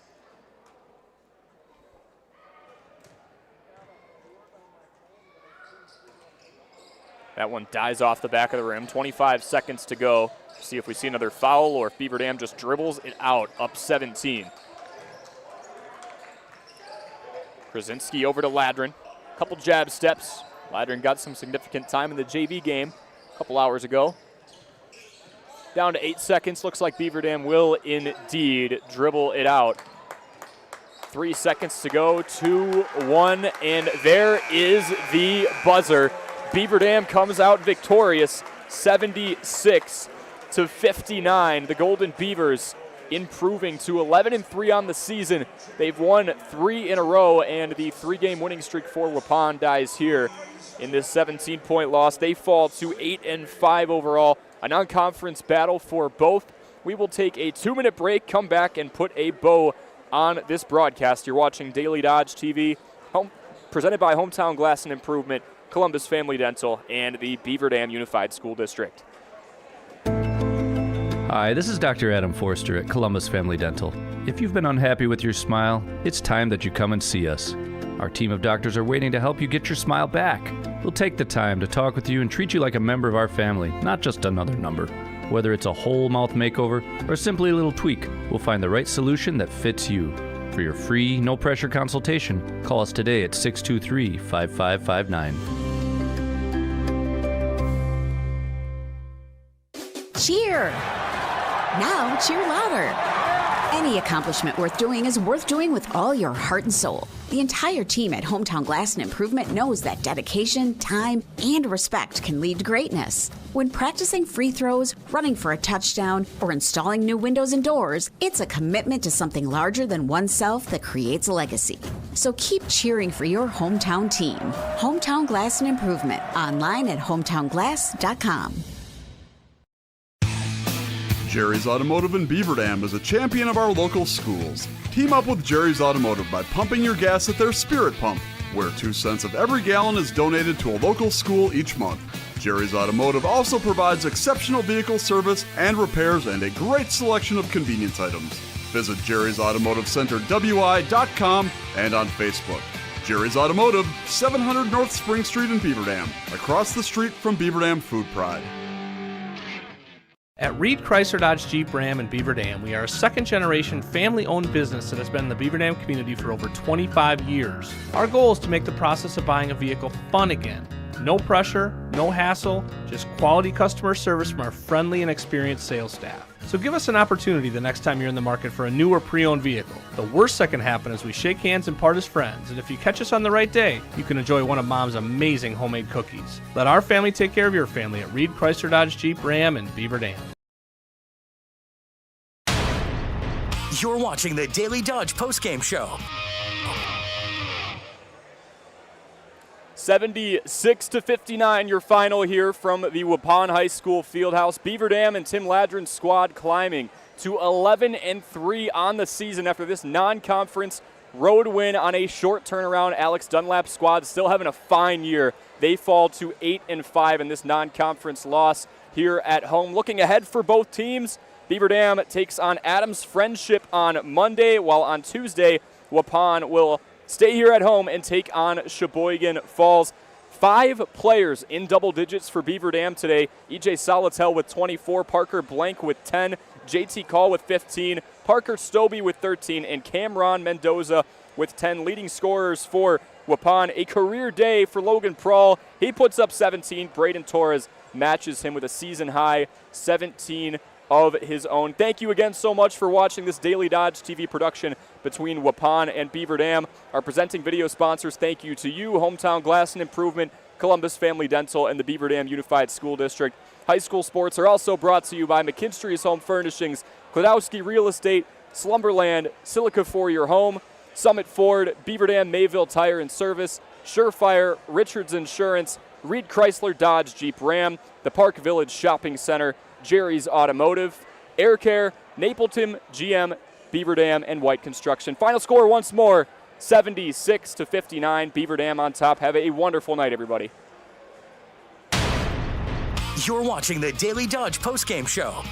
That one dies off the back of the rim. 25 seconds to go. See if we see another foul or if Beaver Dam just dribbles it out, up 17. Krasinski over to Ladrin. Couple jab steps. Ladrin got some significant time in the JV game a couple hours ago. Down to 8 seconds. Looks like Beaver Dam will indeed dribble it out. 3 seconds to go. 2-1, and there is the buzzer. Beaver Dam comes out victorious, 76-59. The Golden Beavers improving to 11-3 on the season. They've won 3 in a row, and the 3-game winning streak for Waupun dies here in this 17-point loss. They fall to 8-5 overall. A non-conference battle for both. We will take a 2-minute break, come back, and put a bow on this broadcast. You're watching Daily Dodge TV, presented by Hometown Glass and Improvement, Columbus Family Dental, and the Beaver Dam Unified School District. Hi, this is Dr. Adam Forster at Columbus Family Dental. If you've been unhappy with your smile, it's time that you come and see us. Our team of doctors are waiting to help you get your smile back. We'll take the time to talk with you and treat you like a member of our family, not just another number. Whether it's a whole mouth makeover or simply a little tweak, we'll find the right solution that fits you. For your free, no-pressure consultation, call us today at 623-5559. Cheer! Now cheer louder. Any accomplishment worth doing is worth doing with all your heart and soul. The entire team at Hometown Glass and Improvement knows that dedication, time, and respect can lead to greatness. When practicing free throws, running for a touchdown, or installing new windows and doors, it's a commitment to something larger than oneself that creates a legacy. So keep cheering for your hometown team. Hometown Glass and Improvement, online at hometownglass.com. Jerry's Automotive in Beaver Dam is a champion of our local schools. Team up with Jerry's Automotive by pumping your gas at their Spirit Pump, where 2 cents of every gallon is donated to a local school each month. Jerry's Automotive also provides exceptional vehicle service and repairs and a great selection of convenience items. Visit Jerry's Automotive Center WI.com and on Facebook. Jerry's Automotive, 700 North Spring Street in Beaver Dam, across the street from Beaver Dam Food Pride. At Reed Chrysler Dodge Jeep Ram in Beaver Dam, we are a second-generation family-owned business that has been in the Beaver Dam community for over 25 years. Our goal is to make the process of buying a vehicle fun again. No pressure, no hassle, just quality customer service from our friendly and experienced sales staff. So give us an opportunity the next time you're in the market for a new or pre-owned vehicle. The worst that can happen is we shake hands and part as friends, and if you catch us on the right day, you can enjoy one of Mom's amazing homemade cookies. Let our family take care of your family at Reed Chrysler Dodge Jeep Ram in Beaver Dam. You're watching the Daily Dodge Postgame Show. 76-59, your final here from the Waupun High School Fieldhouse. Beaver Dam and Tim Ladron's squad climbing to 11-3 on the season after this non-conference road win on a short turnaround. Alex Dunlap's squad still having a fine year. They fall to 8-5 in this non-conference loss here at home. Looking ahead for both teams, Beaver Dam takes on Adams Friendship on Monday, while on Tuesday, Waupun will stay here at home and take on Sheboygan Falls. 5 players in double digits for Beaver Dam today. EJ Solitel with 24, Parker Blank with 10, JT Call with 15, Parker Stobie with 13, and Cameron Mendoza with 10. Leading scorers for Waupun. A career day for Logan Prawl. He puts up 17. Braden Torres matches him with a season-high 17 of his own. Thank you again so much for watching this Daily Dodge TV production between Waupun and Beaver Dam. Our presenting video sponsors, thank you to you, Hometown Glass and Improvement, Columbus Family Dental, and the Beaver Dam Unified School District. High school sports are also brought to you by McKinstry's Home Furnishings, Klodowski Real Estate, Slumberland, Silica for Your Home, Summit Ford, Beaver Dam Mayville Tire and Service, Surefire, Richards Insurance, Reed Chrysler Dodge Jeep Ram, the Park Village Shopping Center, Jerry's Automotive, Air Care, Napleton GM, Beaver Dam, and White Construction. Final score once more, 76-59. Beaver Dam on top. Have a wonderful night, everybody. You're watching the Daily Dodge Postgame Show.